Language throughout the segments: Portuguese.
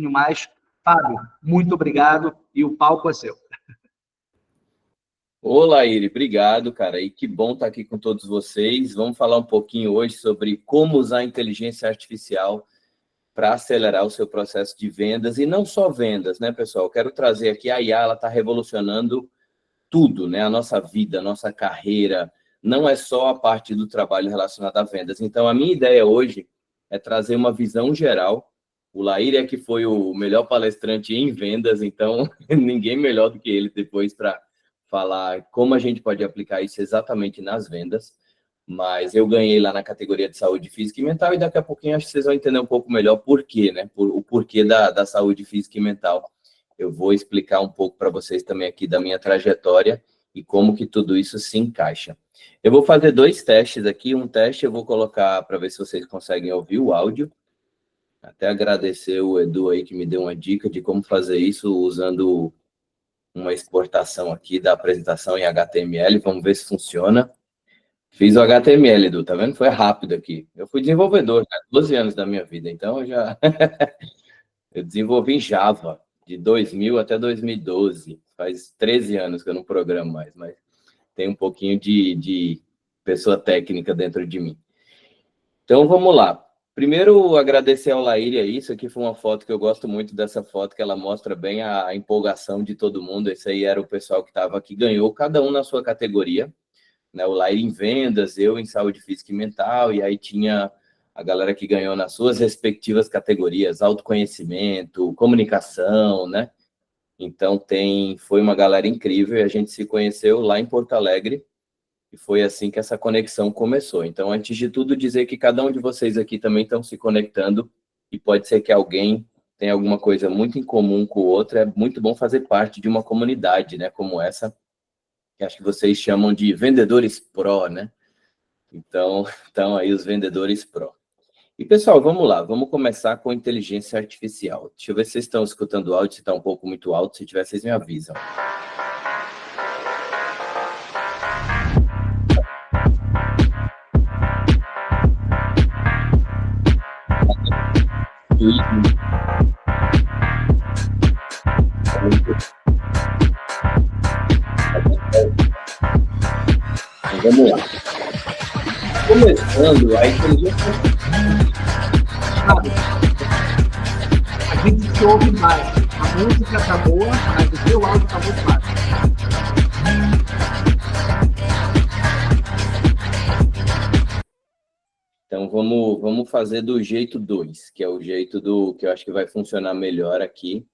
mais. Fábio, muito obrigado e o palco é seu. Olá, Iri, obrigado, cara. E que bom estar aqui com todos vocês. Vamos falar um pouquinho hoje sobre como usar a inteligência artificial para acelerar o seu processo de vendas, e não só vendas, né, pessoal? Eu quero trazer aqui a IA, ela está revolucionando tudo, né? A nossa vida, a nossa carreira, não é só a parte do trabalho relacionado a vendas. Então, a minha ideia hoje é trazer uma visão geral. O Laíri é que foi o melhor palestrante em vendas, então ninguém melhor do que ele depois para falar como a gente pode aplicar isso exatamente nas vendas. Mas eu ganhei lá na categoria de saúde física e mental, e daqui a pouquinho acho que vocês vão entender um pouco melhor por quê, né? O porquê da saúde física e mental. Eu vou explicar um pouco para vocês também aqui da minha trajetória e como que tudo isso se encaixa. Eu vou fazer 2 testes aqui. Um teste eu vou colocar para ver se vocês conseguem ouvir o áudio. Até agradecer o Edu aí que me deu uma dica de como fazer isso usando uma exportação aqui da apresentação em HTML. Vamos ver se funciona. Fiz o HTML, Edu, tá vendo? Foi rápido aqui. Eu fui desenvolvedor, cara, 12 anos da minha vida, então eu desenvolvi em Java, de 2000 até 2012. Faz 13 anos que eu não programo mais, mas tem um pouquinho de pessoa técnica dentro de mim. Então, vamos lá. Primeiro, agradecer ao Laíri aí. Isso aqui foi uma foto que eu gosto muito dessa foto, que ela mostra bem a empolgação de todo mundo. Esse aí era o pessoal que estava aqui, ganhou, cada um na sua categoria. Né, o Laíri em vendas, eu em saúde física e mental, e aí tinha a galera que ganhou nas suas respectivas categorias, autoconhecimento, comunicação, né? Então foi uma galera incrível, e a gente se conheceu lá em Porto Alegre, e foi assim que essa conexão começou. Então, antes de tudo, dizer que cada um de vocês aqui também estão se conectando, e pode ser que alguém tenha alguma coisa muito em comum com o outro. É muito bom fazer parte de uma comunidade, né, como essa, que acho que vocês chamam de vendedores pro, né? Então aí os vendedores pro. E, pessoal, vamos lá. Vamos começar com inteligência artificial. Deixa eu ver se vocês estão escutando o áudio, se está um pouco muito alto. Se tiver, vocês me avisam. Vamos lá. Começando, a inteligência a gente se ouve mais. A música tá boa, mas o seu áudio tá muito baixo. Então, vamos fazer do jeito 2, que é o jeito que eu acho que vai funcionar melhor aqui,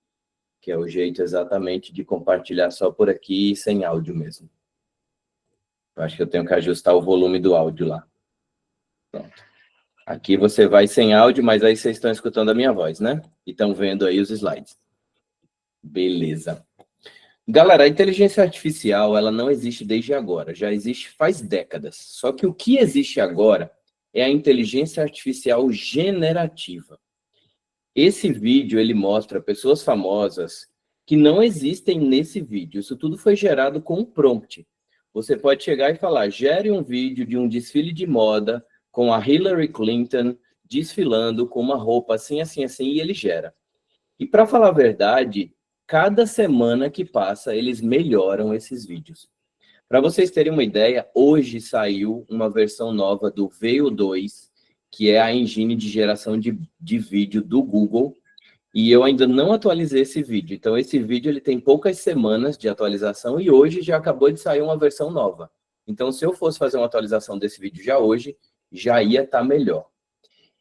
que é o jeito exatamente de compartilhar só por aqui e sem áudio mesmo. Eu acho que eu tenho que ajustar o volume do áudio lá. Pronto. Aqui você vai sem áudio, mas aí vocês estão escutando a minha voz, né? E estão vendo aí os slides. Beleza. Galera, a inteligência artificial, ela não existe desde agora, já existe faz décadas. Só que o que existe agora é a inteligência artificial generativa. Esse vídeo, ele mostra pessoas famosas que não existem nesse vídeo. Isso tudo foi gerado com um prompt. Você pode chegar e falar, gere um vídeo de um desfile de moda com a Hillary Clinton desfilando com uma roupa assim, assim, assim, e ele gera. E para falar a verdade, cada semana que passa, eles melhoram esses vídeos. Para vocês terem uma ideia, hoje saiu uma versão nova do Veo 2, que é a engine de geração de vídeo do Google, e eu ainda não atualizei esse vídeo. Então, esse vídeo ele tem poucas semanas de atualização e hoje já acabou de sair uma versão nova. Então, se eu fosse fazer uma atualização desse vídeo já hoje, já ia estar melhor.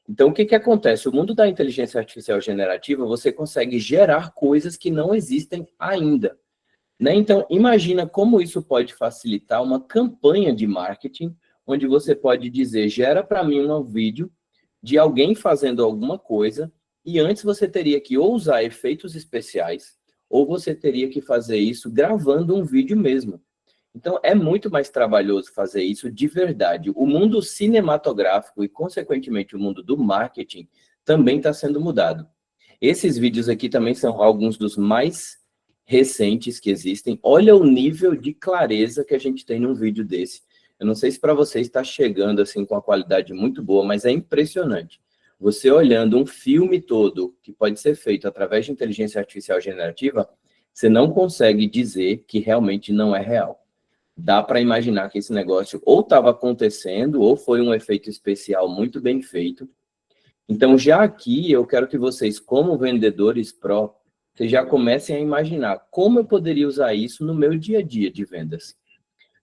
Então, o que que acontece? O mundo da inteligência artificial generativa, você consegue gerar coisas que não existem ainda. Né? Então, imagina como isso pode facilitar uma campanha de marketing, onde você pode dizer, gera para mim um vídeo de alguém fazendo alguma coisa, e antes você teria que ou usar efeitos especiais, ou você teria que fazer isso gravando um vídeo mesmo. Então, é muito mais trabalhoso fazer isso de verdade. O mundo cinematográfico e, consequentemente, o mundo do marketing também está sendo mudado. Esses vídeos aqui também são alguns dos mais recentes que existem. Olha o nível de clareza que a gente tem num vídeo desse. Eu não sei se para vocês está chegando assim com uma qualidade muito boa, mas é impressionante. você olhando um filme todo, que pode ser feito através de inteligência artificial generativa, você não consegue dizer que realmente não é real. Dá para imaginar que esse negócio ou estava acontecendo, ou foi um efeito especial muito bem feito. Então, já aqui, eu quero que vocês, como vendedores pró, vocês já comecem a imaginar como eu poderia usar isso no meu dia a dia de vendas.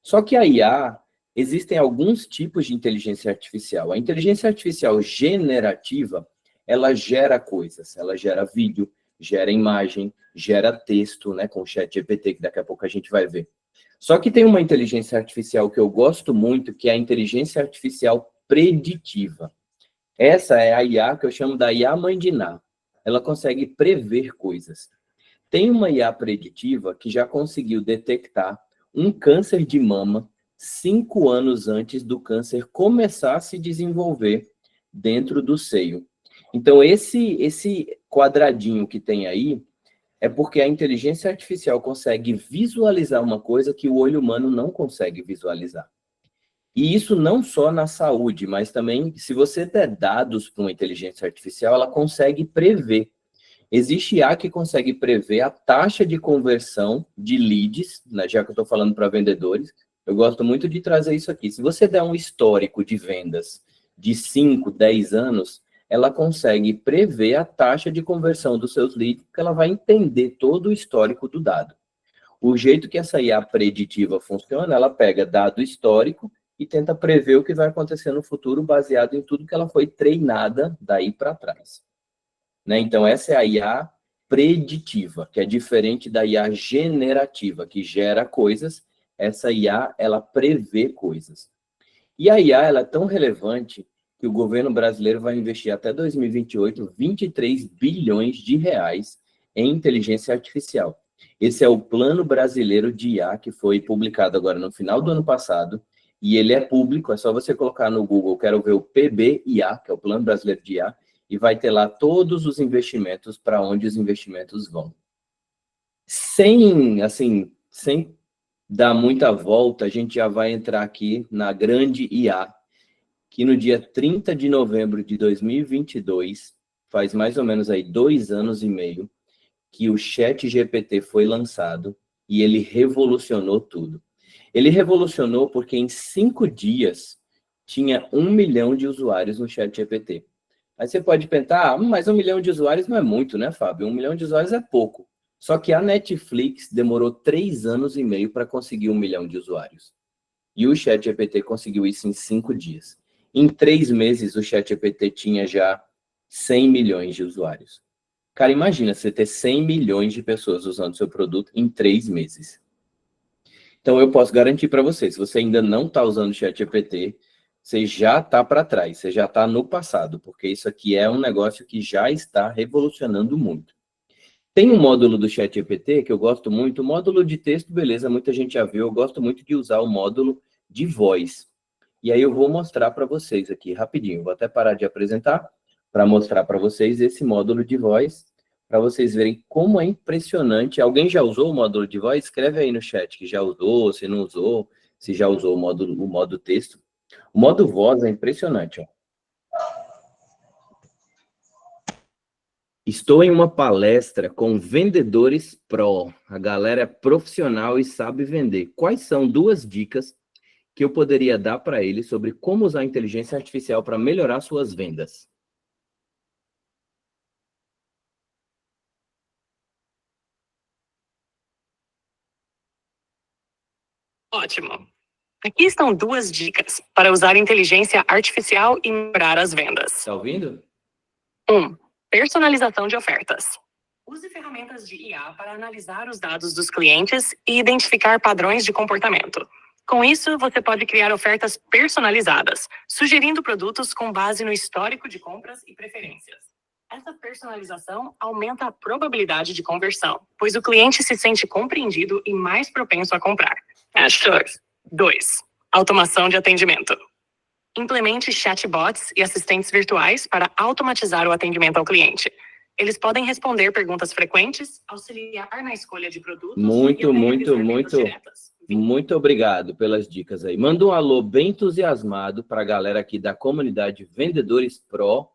Só que a IA, existem alguns tipos de inteligência artificial. A inteligência artificial generativa, ela gera coisas, ela gera vídeo, gera imagem, gera texto, né, com o ChatGPT, que daqui a pouco a gente vai ver. Só que tem uma inteligência artificial que eu gosto muito, que é a inteligência artificial preditiva. Essa é a IA que eu chamo da IA mãe de Ná. Ela consegue prever coisas. Tem uma IA preditiva que já conseguiu detectar um câncer de mama 5 anos antes do câncer começar a se desenvolver dentro do seio. Então, esse quadradinho que tem aí é porque a inteligência artificial consegue visualizar uma coisa que o olho humano não consegue visualizar. E isso não só na saúde, mas também, se você der dados para uma inteligência artificial, ela consegue prever. Existe IA que consegue prever a taxa de conversão de leads, né, já que eu estou falando para vendedores. Eu gosto muito de trazer isso aqui. Se você der um histórico de vendas de 5, 10 anos, ela consegue prever a taxa de conversão dos seus leads, porque ela vai entender todo o histórico do dado. O jeito que essa IA preditiva funciona, ela pega dado histórico e tenta prever o que vai acontecer no futuro baseado em tudo que ela foi treinada daí para trás. Né? Então, essa é a IA preditiva, que é diferente da IA generativa, que gera coisas. Essa IA, ela prevê coisas. E a IA, ela é tão relevante que o governo brasileiro vai investir até 2028 23 bilhões de reais em inteligência artificial. Esse é o Plano Brasileiro de IA, que foi publicado agora no final do ano passado, e ele é público, é só você colocar no Google, quero ver o PBIA, que é o Plano Brasileiro de IA, e vai ter lá todos os investimentos, para onde os investimentos vão. Sem dar muita volta, a gente já vai entrar aqui na grande IA, que no dia 30 de novembro de 2022, faz mais ou menos aí 2 anos e meio, que o ChatGPT foi lançado e ele revolucionou tudo. Ele revolucionou porque em 5 dias tinha 1 milhão de usuários no ChatGPT. Aí você pode pensar, mas 1 milhão de usuários não é muito, né, Fábio? 1 milhão de usuários é pouco. Só que a Netflix demorou 3 anos e meio para conseguir 1 milhão de usuários. E o ChatGPT conseguiu isso em 5 dias. Em 3 meses, o ChatGPT tinha já 100 milhões de usuários. Cara, imagina você ter 100 milhões de pessoas usando seu produto em 3 meses. Então, eu posso garantir para você, se você ainda não está usando o ChatGPT, você já está para trás, você já está no passado, porque isso aqui é um negócio que já está revolucionando muito. Tem um módulo do ChatGPT que eu gosto muito, o módulo de texto, beleza, muita gente já viu, eu gosto muito de usar o módulo de voz. E aí eu vou mostrar para vocês aqui rapidinho, vou até parar de apresentar para mostrar para vocês esse módulo de voz, para vocês verem como é impressionante. Alguém já usou o módulo de voz? Escreve aí no chat que já usou, se não usou, se já usou o modo texto. O modo voz é impressionante, ó. Estou em uma palestra com vendedores pró. A galera é profissional e sabe vender. Quais são 2 dicas que eu poderia dar para eles sobre como usar a inteligência artificial para melhorar suas vendas? Ótimo. Aqui estão 2 dicas para usar inteligência artificial e melhorar as vendas. Está ouvindo? 1. Personalização de ofertas. Use ferramentas de IA para analisar os dados dos clientes e identificar padrões de comportamento. Com isso, você pode criar ofertas personalizadas, sugerindo produtos com base no histórico de compras e preferências. Essa personalização aumenta a probabilidade de conversão, pois o cliente se sente compreendido e mais propenso a comprar. 2. Automação de atendimento. Implemente chatbots e assistentes virtuais para automatizar o atendimento ao cliente. Eles podem responder perguntas frequentes, auxiliar na escolha de produtos Muito obrigado pelas dicas aí. Manda um alô bem entusiasmado para a galera aqui da comunidade Vendedores Pro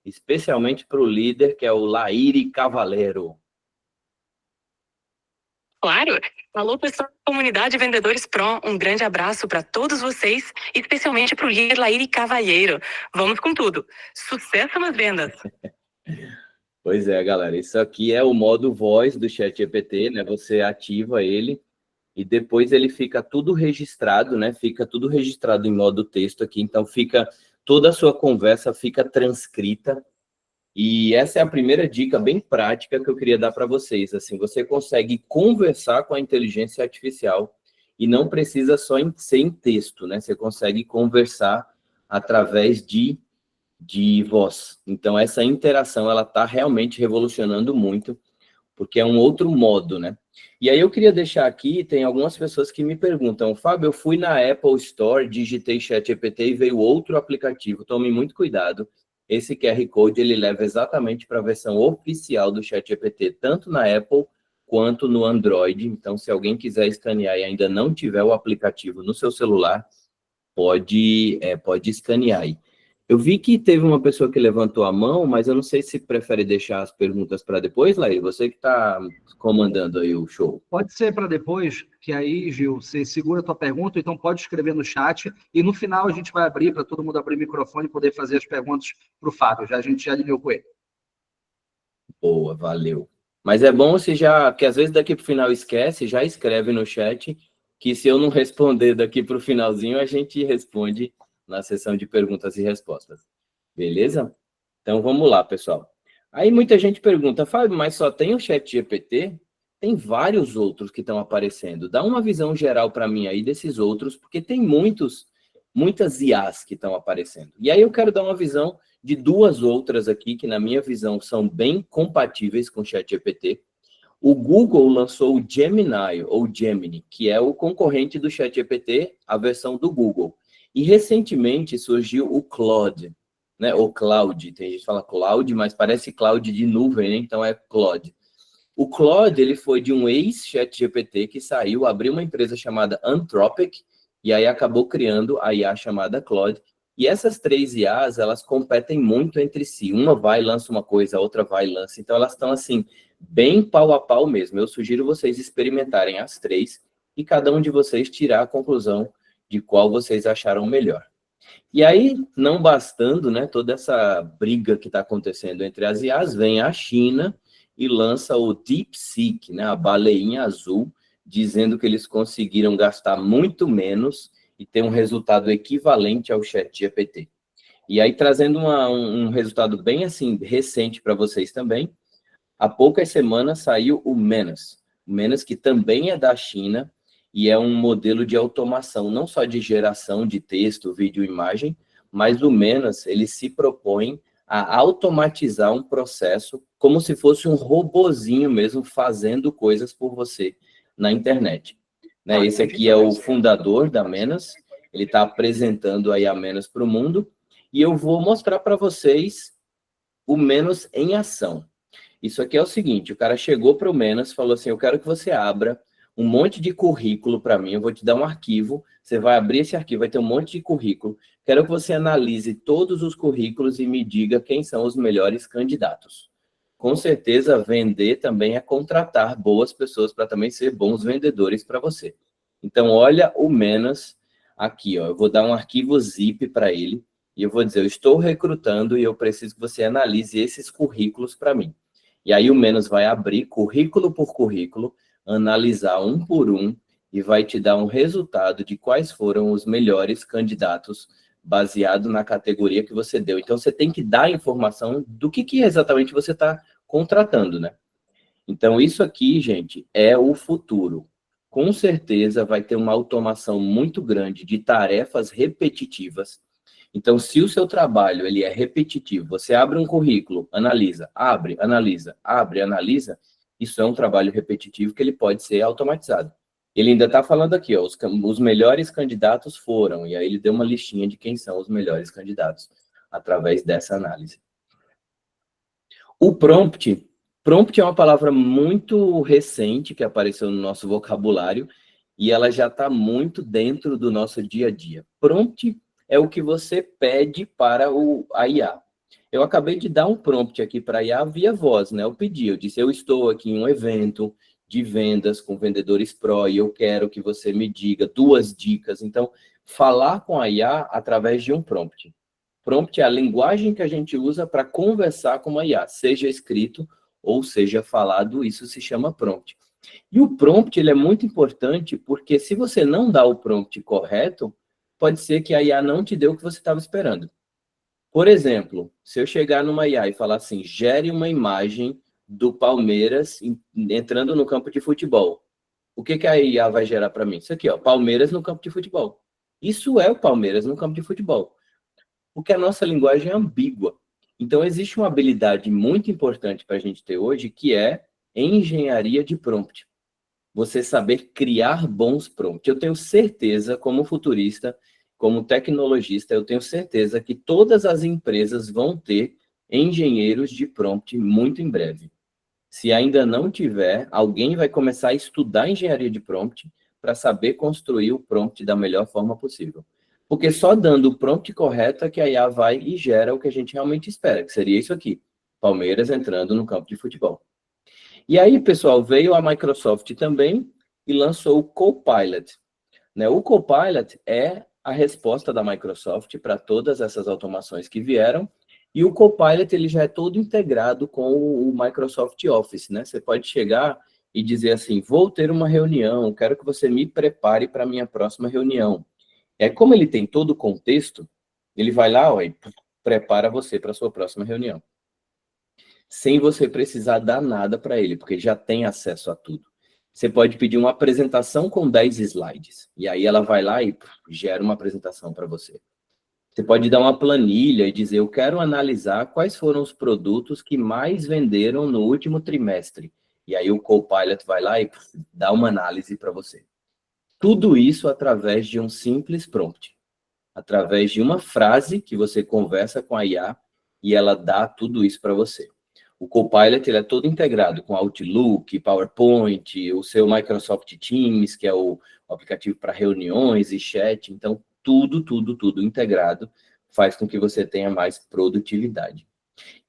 especialmente para o líder, que é o Laíri Cavaleiro. Claro! Alô, pessoal da comunidade Vendedores Pro, um grande abraço para todos vocês, especialmente para o líder Laíri Cavalheiro. Vamos com tudo! Sucesso nas vendas! Pois é, galera, isso aqui é o modo voz do ChatGPT, né? Você ativa ele e depois ele fica tudo registrado, né? Fica tudo registrado em modo texto aqui, então fica toda a sua conversa fica transcrita. E essa é a primeira dica bem prática que eu queria dar para vocês. Assim, você consegue conversar com a inteligência artificial e não precisa só ser em texto, né? Você consegue conversar através de voz. Então, essa interação, ela está realmente revolucionando muito, porque é um outro modo, né? E aí eu queria deixar aqui, tem algumas pessoas que me perguntam, Fábio, eu fui na Apple Store, digitei ChatGPT e veio outro aplicativo, tome muito cuidado. Esse QR Code, ele leva exatamente para a versão oficial do ChatGPT, tanto na Apple quanto no Android. Então, se alguém quiser escanear e ainda não tiver o aplicativo no seu celular, pode escanear aí. Eu vi que teve uma pessoa que levantou a mão, mas eu não sei se prefere deixar as perguntas para depois, Laí. Você que está comandando aí o show. Pode ser para depois, que aí, Gil, você segura a tua pergunta, então pode escrever no chat, e no final a gente vai abrir para todo mundo abrir o microfone e poder fazer as perguntas para o Fábio. A gente já alinhou com ele. Boa, valeu. Mas é bom você já, que às vezes daqui para o final esquece, já escreve no chat, que se eu não responder daqui para o finalzinho, a gente responde na sessão de perguntas e respostas. Beleza? Então, vamos lá, pessoal. Aí muita gente pergunta, Fábio, mas só tem o ChatGPT? Tem vários outros que estão aparecendo. Dá uma visão geral para mim aí desses outros, porque tem muitas IAs que estão aparecendo. E aí eu quero dar uma visão de duas outras aqui, que na minha visão são bem compatíveis com o ChatGPT. O Google lançou o Gemini, ou Gemini, que é o concorrente do ChatGPT, a versão do Google. E recentemente surgiu o Claude, né? Ou Cloud, tem gente que fala Cloud, mas parece Cloud de nuvem, né? Então é Claude. O Claude, ele foi de um ex-ChatGPT que saiu, abriu uma empresa chamada Anthropic, e aí acabou criando a IA chamada Claude. E essas três IAs, elas competem muito entre si. Uma vai e lança uma coisa, a outra vai e lança. Então elas estão assim, bem pau a pau mesmo. Eu sugiro vocês experimentarem as três e cada um de vocês tirar a conclusão de qual vocês acharam melhor. E aí, não bastando, né, toda essa briga que está acontecendo entre as IAs, vem a China e lança o DeepSeek, né, a baleinha azul, dizendo que eles conseguiram gastar muito menos e ter um resultado equivalente ao ChatGPT. E aí, trazendo um resultado bem assim recente para vocês também, há poucas semanas saiu o Menas, que também é da China, e é um modelo de automação, não só de geração de texto, vídeo e imagem, mas o Menas, ele se propõe a automatizar um processo como se fosse um robozinho mesmo fazendo coisas por você na internet. Né? Esse aqui é o fundador da Menas, ele está apresentando aí a Menas para o mundo, e eu vou mostrar para vocês o Menas em ação. Isso aqui é o seguinte, o cara chegou para o Menas e falou assim, eu quero que você abra um monte de currículo para mim, eu vou te dar um arquivo, você vai abrir esse arquivo, vai ter um monte de currículo, quero que você analise todos os currículos e me diga quem são os melhores candidatos. Com certeza, vender também é contratar boas pessoas para também ser bons vendedores para você. Então, olha o Menas aqui, ó, eu vou dar um arquivo zip para ele, e eu vou dizer, eu estou recrutando e eu preciso que você analise esses currículos para mim. E aí o Menas vai abrir currículo por currículo, analisar um por um e vai te dar um resultado de quais foram os melhores candidatos baseado na categoria que você deu. Então, você tem que dar informação do que exatamente você está contratando, né? Então, isso aqui, gente, é o futuro. Com certeza vai ter uma automação muito grande de tarefas repetitivas. Então, se o seu trabalho ele é repetitivo, você abre um currículo, analisa, abre, analisa, isso é um trabalho repetitivo que ele pode ser automatizado. Ele ainda está falando aqui, ó, os melhores candidatos foram, e aí ele deu uma listinha de quem são os melhores candidatos, através dessa análise. O prompt é uma palavra muito recente que apareceu no nosso vocabulário, e ela já está muito dentro do nosso dia a dia. Prompt é o que você pede para a IA. Eu acabei de dar um prompt aqui para a IA via voz, né? Eu pedi, eu disse, eu estou aqui em um evento de vendas com vendedores Pro e eu quero que você me diga 2 dicas. Então, falar com a IA através de um prompt. Prompt é a linguagem que a gente usa para conversar com a IA, seja escrito ou seja falado, isso se chama prompt. E o prompt, ele é muito importante porque se você não dá o prompt correto, pode ser que a IA não te dê o que você estava esperando. Por exemplo, se eu chegar numa IA e falar assim, gere uma imagem do Palmeiras entrando no campo de futebol. O que a IA vai gerar para mim? Isso aqui, ó, Palmeiras no campo de futebol. Isso é o Palmeiras no campo de futebol. Porque a nossa linguagem é ambígua. Então, existe uma habilidade muito importante para a gente ter hoje, que é engenharia de prompt. Você saber criar bons prompts. Eu tenho certeza, como futurista, como tecnologista, eu tenho certeza que todas as empresas vão ter engenheiros de prompt muito em breve. Se ainda não tiver, alguém vai começar a estudar engenharia de prompt para saber construir o prompt da melhor forma possível. Porque só dando o prompt correto é que a IA vai e gera o que a gente realmente espera, que seria isso aqui, Palmeiras entrando no campo de futebol. E aí, pessoal, veio a Microsoft também e lançou o Copilot. Né? O Copilot é a resposta da Microsoft para todas essas automações que vieram, e o Copilot ele já é todo integrado com o Microsoft Office, né? Você pode chegar e dizer assim, vou ter uma reunião, quero que você me prepare para a minha próxima reunião. Como ele tem todo o contexto, ele vai lá ó, e prepara você para a sua próxima reunião. Sem você precisar dar nada para ele, porque já tem acesso a tudo. Você pode pedir uma apresentação com 10 slides, e aí ela vai lá e gera uma apresentação para você. Você pode dar uma planilha e dizer, eu quero analisar quais foram os produtos que mais venderam no último trimestre. E aí o Copilot vai lá e dá uma análise para você. Tudo isso através de um simples prompt. Através de uma frase que você conversa com a IA e ela dá tudo isso para você. O Copilot ele é todo integrado com Outlook, PowerPoint, o seu Microsoft Teams, que é o aplicativo para reuniões e chat. Então, tudo integrado faz com que você tenha mais produtividade.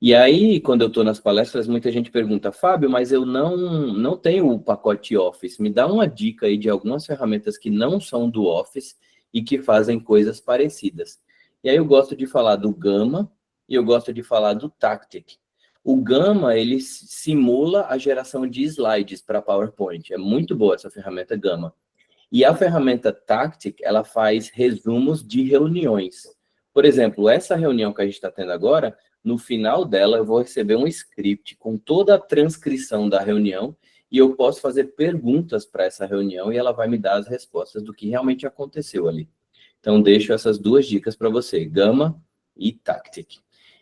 E aí, quando eu estou nas palestras, muita gente pergunta, Fábio, mas eu não tenho o pacote Office. Me dá uma dica aí de algumas ferramentas que não são do Office e que fazem coisas parecidas. E aí eu gosto de falar do Gamma e eu gosto de falar do Tactic. O Gamma, ele simula a geração de slides para PowerPoint. É muito boa essa ferramenta Gamma. E a ferramenta Tactic, ela faz resumos de reuniões. Por exemplo, essa reunião que a gente está tendo agora, no final dela eu vou receber um script com toda a transcrição da reunião e eu posso fazer perguntas para essa reunião e ela vai me dar as respostas do que realmente aconteceu ali. Então, deixo essas 2 dicas para você, Gamma e Tactic.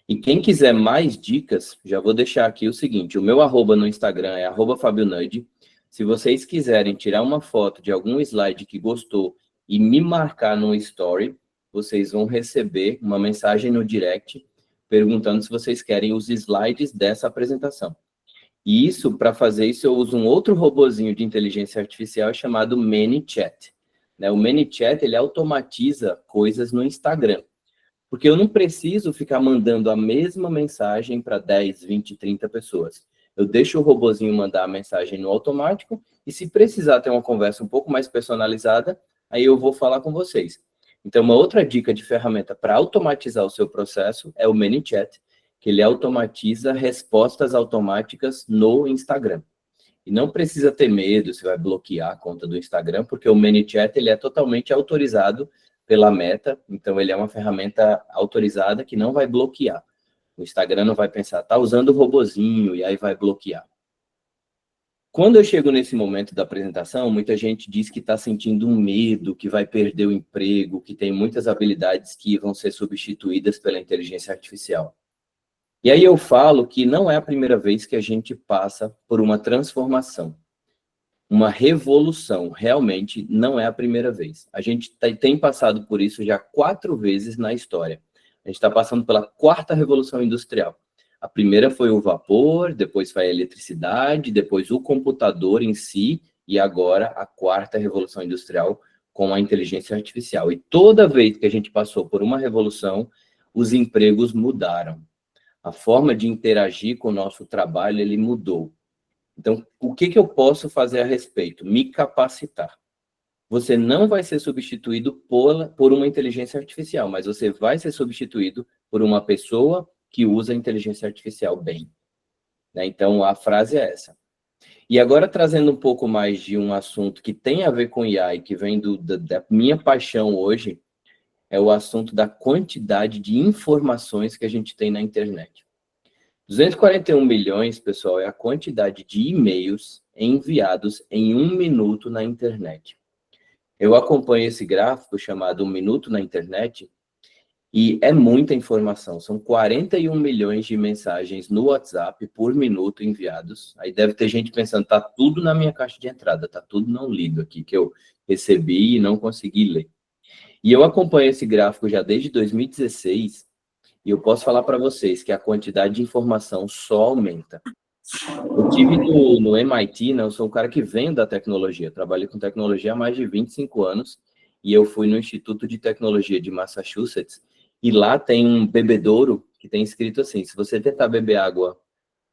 E quem quiser mais dicas, já vou deixar aqui o seguinte, o meu @ no Instagram é @FabioNudge. Se vocês quiserem tirar uma foto de algum slide que gostou e me marcar no story, vocês vão receber uma mensagem no direct perguntando se vocês querem os slides dessa apresentação. E isso, para fazer isso, eu uso um outro robozinho de inteligência artificial chamado ManyChat. O ManyChat, ele automatiza coisas no Instagram. Porque eu não preciso ficar mandando a mesma mensagem para 10, 20, 30 pessoas. Eu deixo o robozinho mandar a mensagem no automático e se precisar ter uma conversa um pouco mais personalizada, aí eu vou falar com vocês. Então, uma outra dica de ferramenta para automatizar o seu processo é o ManyChat, que ele automatiza respostas automáticas no Instagram. E não precisa ter medo se vai bloquear a conta do Instagram, porque o ManyChat ele é totalmente autorizado pela Meta, então ele é uma ferramenta autorizada que não vai bloquear. O Instagram não vai pensar, tá usando o robozinho, e aí vai bloquear. Quando eu chego nesse momento da apresentação, muita gente diz que está sentindo um medo, que vai perder o emprego, que tem muitas habilidades que vão ser substituídas pela inteligência artificial. E aí eu falo que não é a primeira vez que a gente passa por uma transformação. Uma revolução, realmente não é a primeira vez. A gente tem passado por isso já 4 vezes na história. A gente está passando pela 4ª revolução industrial. A primeira foi o vapor, depois foi a eletricidade, depois o computador em si, e agora a 4ª revolução industrial com a inteligência artificial. E toda vez que a gente passou por uma revolução, os empregos mudaram. A forma de interagir com o nosso trabalho, ele mudou. Então, o que eu posso fazer a respeito? Me capacitar. Você não vai ser substituído por uma inteligência artificial, mas você vai ser substituído por uma pessoa que usa a inteligência artificial bem. Né? Então, a frase é essa. E agora, trazendo um pouco mais de um assunto que tem a ver com IA e que vem da minha paixão hoje, é o assunto da quantidade de informações que a gente tem na internet. 241 milhões, pessoal, é a quantidade de e-mails enviados em 1 minuto na internet. Eu acompanho esse gráfico chamado 1 minuto na internet e é muita informação. São 41 milhões de mensagens no WhatsApp por minuto enviados. Aí deve ter gente pensando, tá tudo na minha caixa de entrada, tá tudo não lido aqui, que eu recebi e não consegui ler. E eu acompanho esse gráfico já desde 2016 e eu posso falar para vocês que a quantidade de informação só aumenta. Eu tive no MIT, né, eu sou um cara que vem da tecnologia, trabalhei com tecnologia há mais de 25 anos, e eu fui no Instituto de Tecnologia de Massachusetts, e lá tem um bebedouro que tem escrito assim, se você tentar beber água,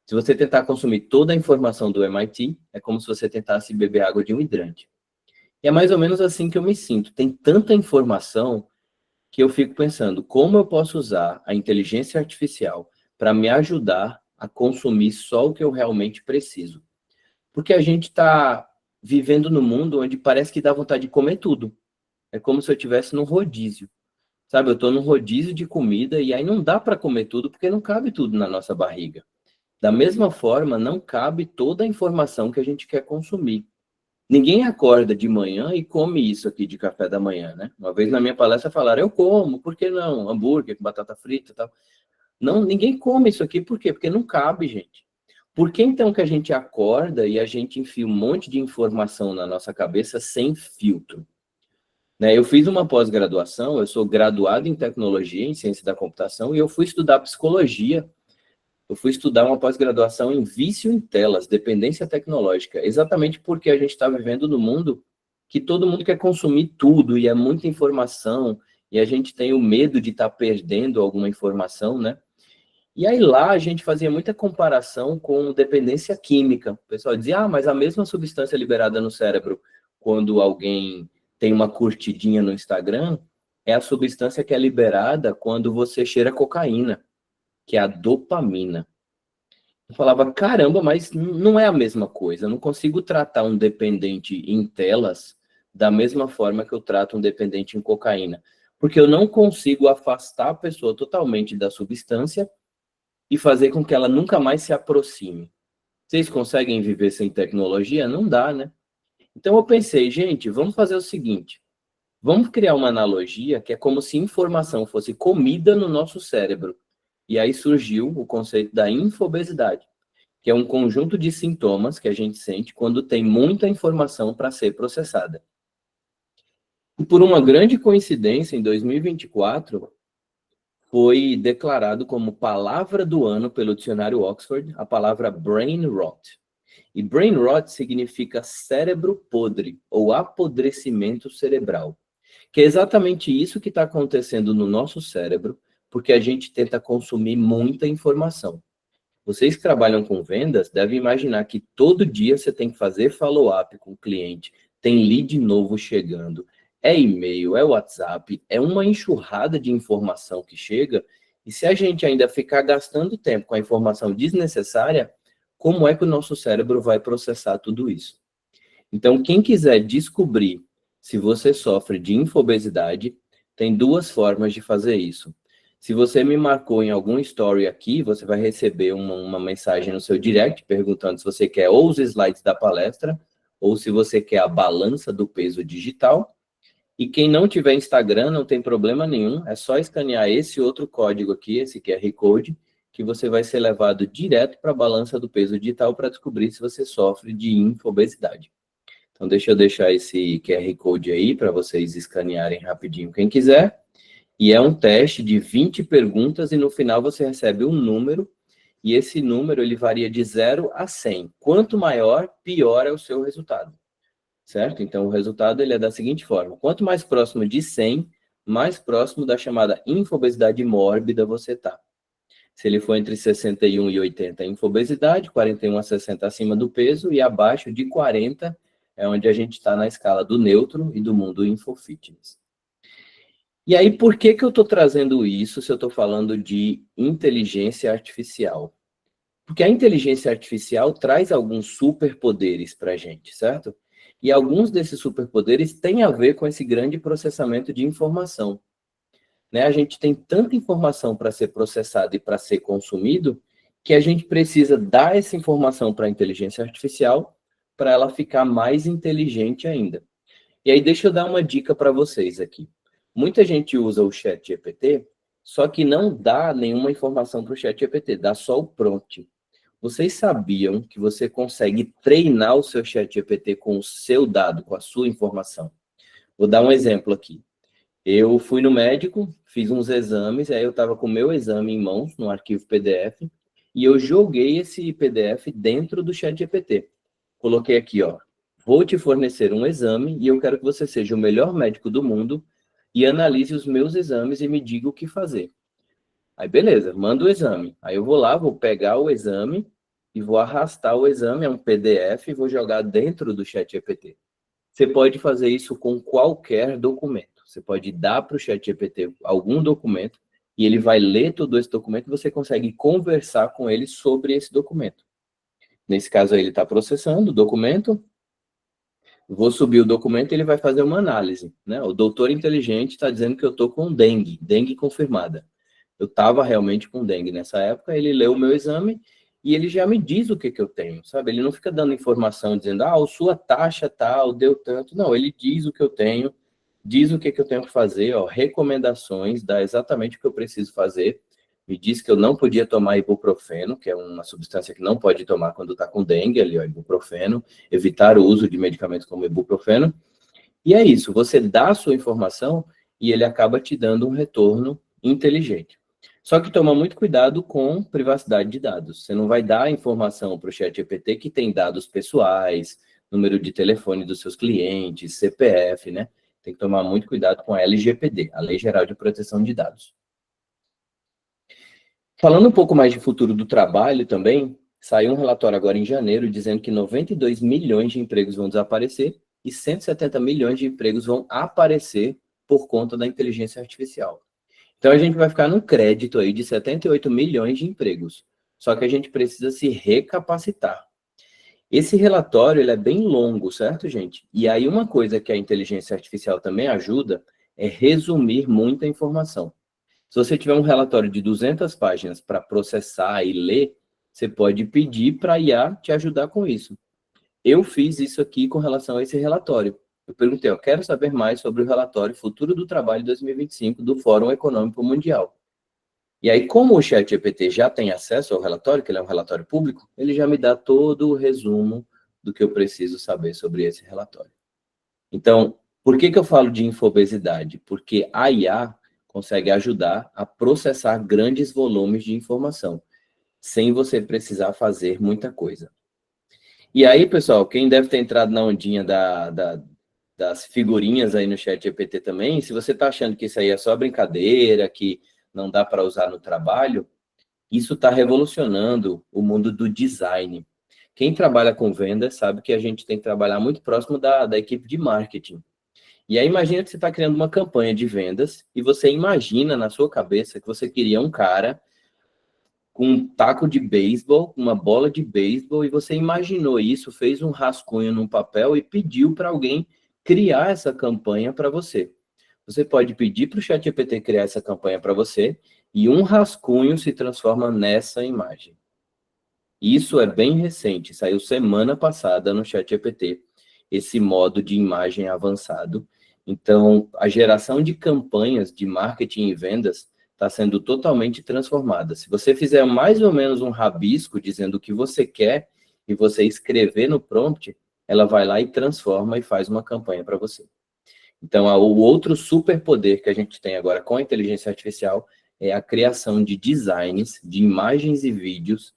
se você tentar consumir toda a informação do MIT, é como se você tentasse beber água de um hidrante. E é mais ou menos assim que eu me sinto, tem tanta informação que eu fico pensando, como eu posso usar a inteligência artificial para me ajudar a consumir só o que eu realmente preciso. Porque a gente está vivendo num mundo onde parece que dá vontade de comer tudo. É como se eu estivesse num rodízio. Sabe, eu estou num rodízio de comida e aí não dá para comer tudo porque não cabe tudo na nossa barriga. Da mesma forma, não cabe toda a informação que a gente quer consumir. Ninguém acorda de manhã e come isso aqui de café da manhã, né? Uma vez na minha palestra falaram, eu como, por que não? Hambúrguer com batata frita e tal. Não, ninguém come isso aqui, por quê? Porque não cabe, gente. Por que então que a gente acorda e a gente enfia um monte de informação na nossa cabeça sem filtro? Né? Eu fiz uma pós-graduação, eu sou graduado em tecnologia, em ciência da computação, e eu fui estudar psicologia. Eu fui estudar uma pós-graduação em vício em telas, dependência tecnológica, exatamente porque a gente está vivendo num mundo que todo mundo quer consumir tudo, e é muita informação, e a gente tem o medo de estar perdendo alguma informação, né? E aí lá a gente fazia muita comparação com dependência química. O pessoal dizia, mas a mesma substância liberada no cérebro quando alguém tem uma curtidinha no Instagram é a substância que é liberada quando você cheira cocaína, que é a dopamina. Eu falava, caramba, mas não é a mesma coisa. Eu não consigo tratar um dependente em telas da mesma forma que eu trato um dependente em cocaína. Porque eu não consigo afastar a pessoa totalmente da substância e fazer com que ela nunca mais se aproxime. Vocês conseguem viver sem tecnologia? Não dá, né? Então eu pensei, gente, vamos fazer o seguinte, vamos criar uma analogia que é como se informação fosse comida no nosso cérebro. E aí surgiu o conceito da infobesidade, que é um conjunto de sintomas que a gente sente quando tem muita informação para ser processada. E por uma grande coincidência, em 2024, foi declarado como palavra do ano pelo dicionário Oxford a palavra brain rot. E brain rot significa cérebro podre ou apodrecimento cerebral, que é exatamente isso que está acontecendo no nosso cérebro, porque a gente tenta consumir muita informação. Vocês que trabalham com vendas devem imaginar que todo dia você tem que fazer follow-up com o cliente, tem lead novo chegando, é e-mail, é WhatsApp, é uma enxurrada de informação que chega, e se a gente ainda ficar gastando tempo com a informação desnecessária, como é que o nosso cérebro vai processar tudo isso? Então, quem quiser descobrir se você sofre de infobesidade, tem duas formas de fazer isso. Se você me marcou em algum story aqui, você vai receber uma mensagem no seu direct perguntando se você quer ou os slides da palestra, ou se você quer a balança do peso digital. E quem não tiver Instagram, não tem problema nenhum, é só escanear esse outro código aqui, esse QR Code, que você vai ser levado direto para a balança do peso digital para descobrir se você sofre de infobesidade. Então, deixa eu deixar esse QR Code aí para vocês escanearem rapidinho quem quiser. E é um teste de 20 perguntas e no final você recebe um número, e esse número ele varia de 0 a 100. Quanto maior, pior é o seu resultado. Certo? Então, o resultado ele é da seguinte forma. Quanto mais próximo de 100, mais próximo da chamada infobesidade mórbida você está. Se ele for entre 61 e 80 é infobesidade, 41 a 60 acima do peso, e abaixo de 40 é onde a gente está na escala do neutro e do mundo infofitness. E aí, por que eu estou trazendo isso se eu estou falando de inteligência artificial? Porque a inteligência artificial traz alguns superpoderes para a gente, certo? E alguns desses superpoderes têm a ver com esse grande processamento de informação. Né? A gente tem tanta informação para ser processada e para ser consumido que a gente precisa dar essa informação para a inteligência artificial para ela ficar mais inteligente ainda. E aí, deixa eu dar uma dica para vocês aqui. Muita gente usa o ChatGPT, só que não dá nenhuma informação para o ChatGPT, dá só o prompt. Vocês sabiam que você consegue treinar o seu ChatGPT com o seu dado, com a sua informação? Vou dar um exemplo aqui. Eu fui no médico, fiz uns exames, aí eu estava com o meu exame em mãos, no arquivo PDF, e eu joguei esse PDF dentro do ChatGPT. Coloquei aqui, ó, vou te fornecer um exame e eu quero que você seja o melhor médico do mundo e analise os meus exames e me diga o que fazer. Aí, beleza, manda o exame. Aí eu vou lá, vou pegar o exame e vou arrastar o exame, é um PDF, e vou jogar dentro do ChatGPT. Você pode fazer isso com qualquer documento. Você pode dar para o ChatGPT algum documento e ele vai ler todo esse documento e você consegue conversar com ele sobre esse documento. Nesse caso aí, ele está processando o documento. Vou subir o documento e ele vai fazer uma análise. Né? O doutor inteligente está dizendo que eu estou com dengue confirmada. Eu estava realmente com dengue nessa época, ele leu o meu exame e ele já me diz o que eu tenho, sabe? Ele não fica dando informação dizendo, a sua taxa tal, deu tanto. Não, ele diz o que eu tenho, diz o que eu tenho que fazer, ó, recomendações, dá exatamente o que eu preciso fazer. Me disse que eu não podia tomar ibuprofeno, que é uma substância que não pode tomar quando está com dengue, ali, ó, ibuprofeno, evitar o uso de medicamentos como ibuprofeno. E é isso, você dá a sua informação e ele acaba te dando um retorno inteligente. Só que toma muito cuidado com privacidade de dados. Você não vai dar informação para o ChatGPT que tem dados pessoais, número de telefone dos seus clientes, CPF, né? Tem que tomar muito cuidado com a LGPD, a Lei Geral de Proteção de Dados. Falando um pouco mais de futuro do trabalho também, saiu um relatório agora em janeiro dizendo que 92 milhões de empregos vão desaparecer e 170 milhões de empregos vão aparecer por conta da inteligência artificial. Então, a gente vai ficar num crédito aí de 78 milhões de empregos. Só que a gente precisa se recapacitar. Esse relatório, ele é bem longo, certo, gente? E aí, uma coisa que a inteligência artificial também ajuda é resumir muita informação. Se você tiver um relatório de 200 páginas para processar e ler, você pode pedir para a IA te ajudar com isso. Eu fiz isso aqui com relação a esse relatório. Eu perguntei, eu quero saber mais sobre o relatório Futuro do Trabalho 2025 do Fórum Econômico Mundial. E aí, como o ChatGPT já tem acesso ao relatório, que ele é um relatório público, ele já me dá todo o resumo do que eu preciso saber sobre esse relatório. Então, por que eu falo de infobesidade? Porque a IA consegue ajudar a processar grandes volumes de informação, sem você precisar fazer muita coisa. E aí, pessoal, quem deve ter entrado na ondinha das figurinhas aí no ChatGPT também, se você está achando que isso aí é só brincadeira, que não dá para usar no trabalho, isso está revolucionando o mundo do design. Quem trabalha com vendas sabe que a gente tem que trabalhar muito próximo da equipe de marketing. E aí imagina que você está criando uma campanha de vendas e você imagina na sua cabeça que você queria um cara com um taco de beisebol, uma bola de beisebol, e você imaginou isso, fez um rascunho num papel e pediu para alguém criar essa campanha para você. Você pode pedir para o ChatGPT criar essa campanha para você e um rascunho se transforma nessa imagem. Isso é bem recente, saiu semana passada no ChatGPT, esse modo de imagem avançado. Então, a geração de campanhas de marketing e vendas está sendo totalmente transformada. Se você fizer mais ou menos um rabisco dizendo o que você quer e você escrever no prompt, ela vai lá e transforma e faz uma campanha para você. Então, o outro superpoder que a gente tem agora com a inteligência artificial é a criação de designs, de imagens e vídeos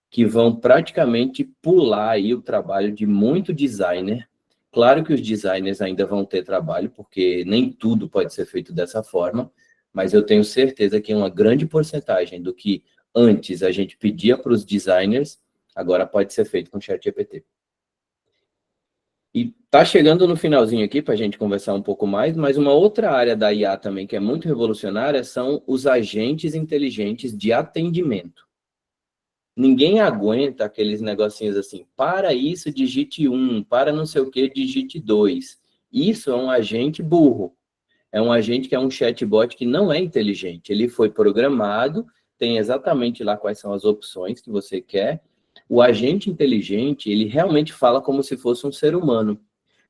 que vão praticamente pular aí o trabalho de muito designer. Claro que os designers ainda vão ter trabalho, porque nem tudo pode ser feito dessa forma, mas eu tenho certeza que uma grande porcentagem do que Antes a gente pedia para os designers, agora pode ser feito com o ChatGPT. E tá chegando no finalzinho aqui para a gente conversar um pouco mais, mas uma outra área da IA também que é muito revolucionária são os agentes inteligentes de atendimento. Ninguém aguenta aqueles negocinhos assim, para isso digite 1, para não sei o que digite 2. Isso é um agente burro. É um agente que é um chatbot que não é inteligente. Ele foi programado, tem exatamente lá quais são as opções que você quer. O agente inteligente, ele realmente fala como se fosse um ser humano.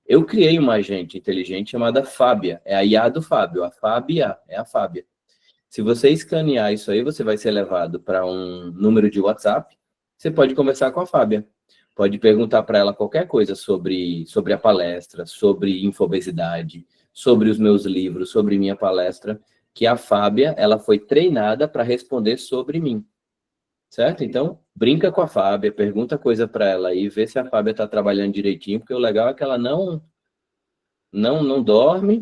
Eu criei uma agente inteligente chamada Fábia. É a IA do Fábio. A Fábia é a Fábia. Se você escanear isso aí, você vai ser levado para um número de WhatsApp. Você pode conversar com a Fábia. Pode perguntar para ela qualquer coisa sobre a palestra, sobre infobesidade, sobre os meus livros, sobre minha palestra, que a Fábia, ela foi treinada para responder sobre mim. Certo? Então, brinca com a Fábia, pergunta coisa para ela aí, vê se a Fábia está trabalhando direitinho, porque o legal é que ela não dorme,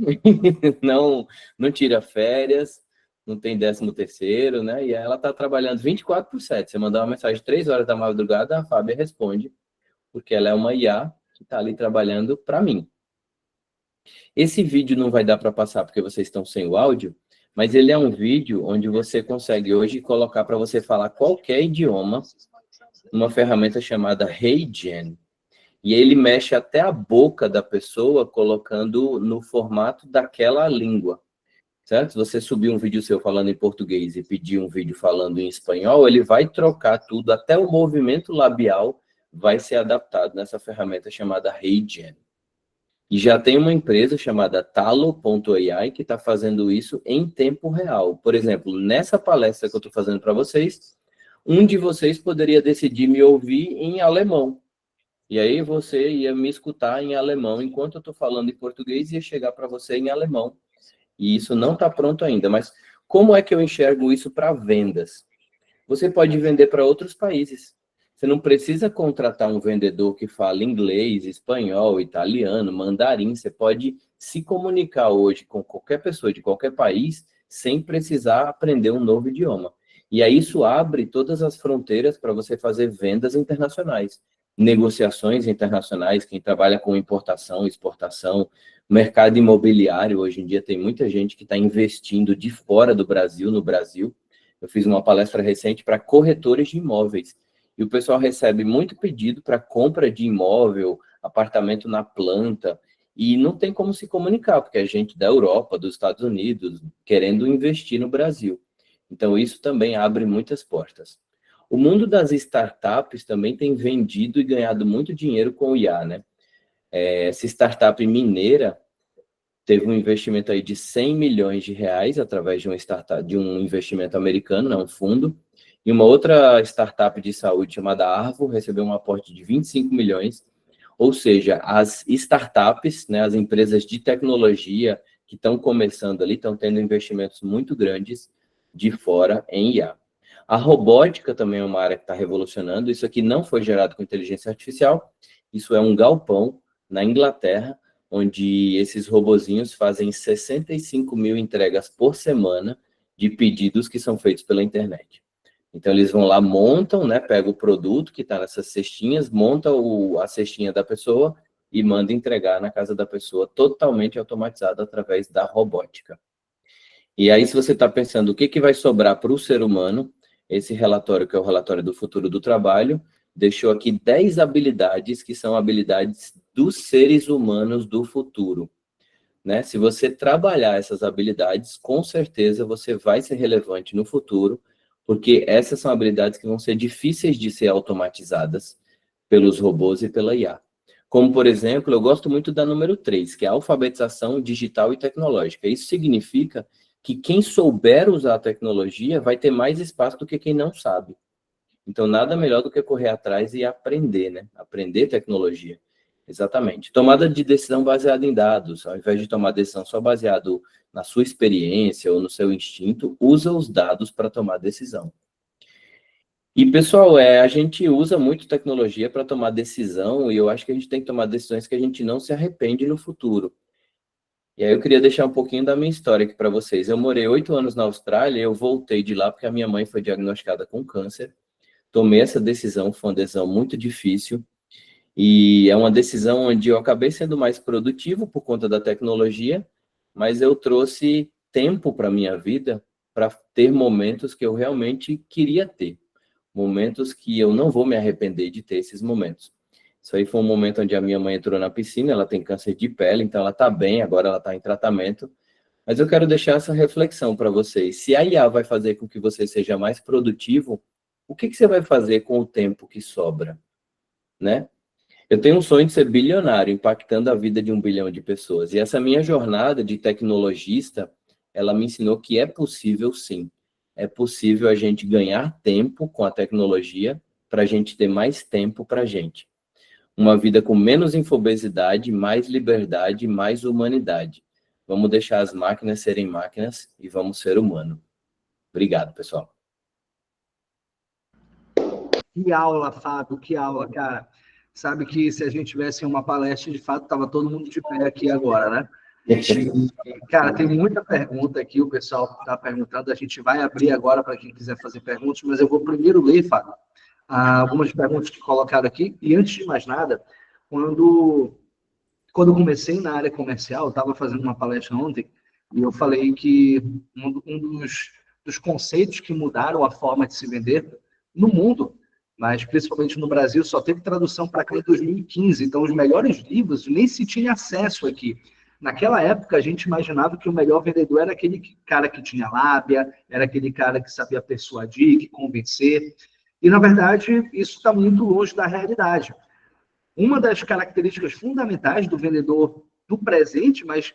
não tira férias, não tem 13º, né? E ela está trabalhando 24/7. Você mandar uma mensagem 3 horas da madrugada, a Fábia responde, porque ela é uma IA que está ali trabalhando para mim. Esse vídeo não vai dar para passar porque vocês estão sem o áudio, mas ele é um vídeo onde você consegue hoje colocar para você falar qualquer idioma, uma ferramenta chamada HeyGen. E ele mexe até a boca da pessoa, colocando no formato daquela língua, certo? Se você subir um vídeo seu falando em português e pedir um vídeo falando em espanhol, ele vai trocar tudo, até o movimento labial vai ser adaptado nessa ferramenta chamada HeyGen. E já tem uma empresa chamada Talo.ai que está fazendo isso em tempo real. Por exemplo, nessa palestra que eu estou fazendo para vocês, um de vocês poderia decidir me ouvir em alemão. E aí você ia me escutar em alemão, enquanto eu estou falando em português, ia chegar para você em alemão. E isso não está pronto ainda. Mas como é que eu enxergo isso para vendas? Você pode vender para outros países. Você não precisa contratar um vendedor que fala inglês, espanhol, italiano, mandarim. Você pode se comunicar hoje com qualquer pessoa de qualquer país sem precisar aprender um novo idioma. E aí isso abre todas as fronteiras para você fazer vendas internacionais, negociações internacionais, quem trabalha com importação, exportação, mercado imobiliário. Hoje em dia tem muita gente que está investindo de fora do Brasil, no Brasil. Eu fiz uma palestra recente para corretores de imóveis. E o pessoal recebe muito pedido para compra de imóvel, apartamento na planta, e não tem como se comunicar, porque é gente da Europa, dos Estados Unidos, querendo investir no Brasil. Então, isso também abre muitas portas. O mundo das startups também tem vendido e ganhado muito dinheiro com o IA, né? Essa startup mineira teve um investimento aí de 100 milhões de reais através de um investimento americano, né, um fundo, e uma outra startup de saúde chamada Arvo recebeu um aporte de 25 milhões, ou seja, as startups, né, as empresas de tecnologia que estão começando ali, estão tendo investimentos muito grandes de fora em IA. A robótica também é uma área que está revolucionando. Isso aqui não foi gerado com inteligência artificial, isso é um galpão na Inglaterra, onde esses robozinhos fazem 65 mil entregas por semana de pedidos que são feitos pela internet. Então, eles vão lá, montam, né, pegam o produto que está nessas cestinhas, montam a cestinha da pessoa e manda entregar na casa da pessoa, totalmente automatizado através da robótica. E aí, se você está pensando o que vai sobrar para o ser humano, esse relatório, que é o relatório do futuro do trabalho, deixou aqui 10 habilidades que são habilidades dos seres humanos do futuro. Né? Se você trabalhar essas habilidades, com certeza você vai ser relevante no futuro, porque essas são habilidades que vão ser difíceis de ser automatizadas pelos robôs e pela IA. Como, por exemplo, eu gosto muito da número 3, que é a alfabetização digital e tecnológica. Isso significa que quem souber usar a tecnologia vai ter mais espaço do que quem não sabe. Então, nada melhor do que correr atrás e aprender, né? Aprender tecnologia. Exatamente. Tomada de decisão baseada em dados. Ao invés de tomar decisão só baseado na sua experiência ou no seu instinto, usa os dados para tomar decisão. E, pessoal, a gente usa muito tecnologia para tomar decisão e eu acho que a gente tem que tomar decisões que a gente não se arrepende no futuro. E aí eu queria deixar um pouquinho da minha história aqui para vocês. Eu morei 8 anos na Austrália, eu voltei de lá porque a minha mãe foi diagnosticada com câncer. Tomei essa decisão, foi uma decisão muito difícil. E é uma decisão onde eu acabei sendo mais produtivo por conta da tecnologia, mas eu trouxe tempo para a minha vida para ter momentos que eu realmente queria ter. Momentos que eu não vou me arrepender de ter esses momentos. Isso aí foi um momento onde a minha mãe entrou na piscina, ela tem câncer de pele, então ela está bem, agora ela está em tratamento. Mas eu quero deixar essa reflexão para vocês. Se a IA vai fazer com que você seja mais produtivo, o que você vai fazer com o tempo que sobra, né? Eu tenho um sonho de ser bilionário, impactando a vida de 1 bilhão de pessoas. E essa minha jornada de tecnologista, ela me ensinou que é possível, sim. É possível a gente ganhar tempo com a tecnologia para a gente ter mais tempo para a gente. Uma vida com menos infobesidade, mais liberdade, mais humanidade. Vamos deixar as máquinas serem máquinas e vamos ser humano. Obrigado, pessoal. Que aula, Fábio, que aula, cara. Sabe que se a gente tivesse uma palestra, de fato, estava todo mundo de pé aqui agora, né? Cara, tem muita pergunta aqui, o pessoal está perguntando, a gente vai abrir agora para quem quiser fazer perguntas, mas eu vou primeiro ler, Fábio, algumas perguntas que colocaram aqui, e antes de mais nada, quando eu comecei na área comercial, eu estava fazendo uma palestra ontem, e eu falei que um dos conceitos que mudaram a forma de se vender no mundo, mas principalmente no Brasil, só teve tradução para cá em 2015, então os melhores livros nem se tinha acesso aqui. Naquela época, a gente imaginava que o melhor vendedor era aquele cara que tinha lábia, era aquele cara que sabia persuadir, que convencer, e na verdade, isso está muito longe da realidade. Uma das características fundamentais do vendedor do presente, mas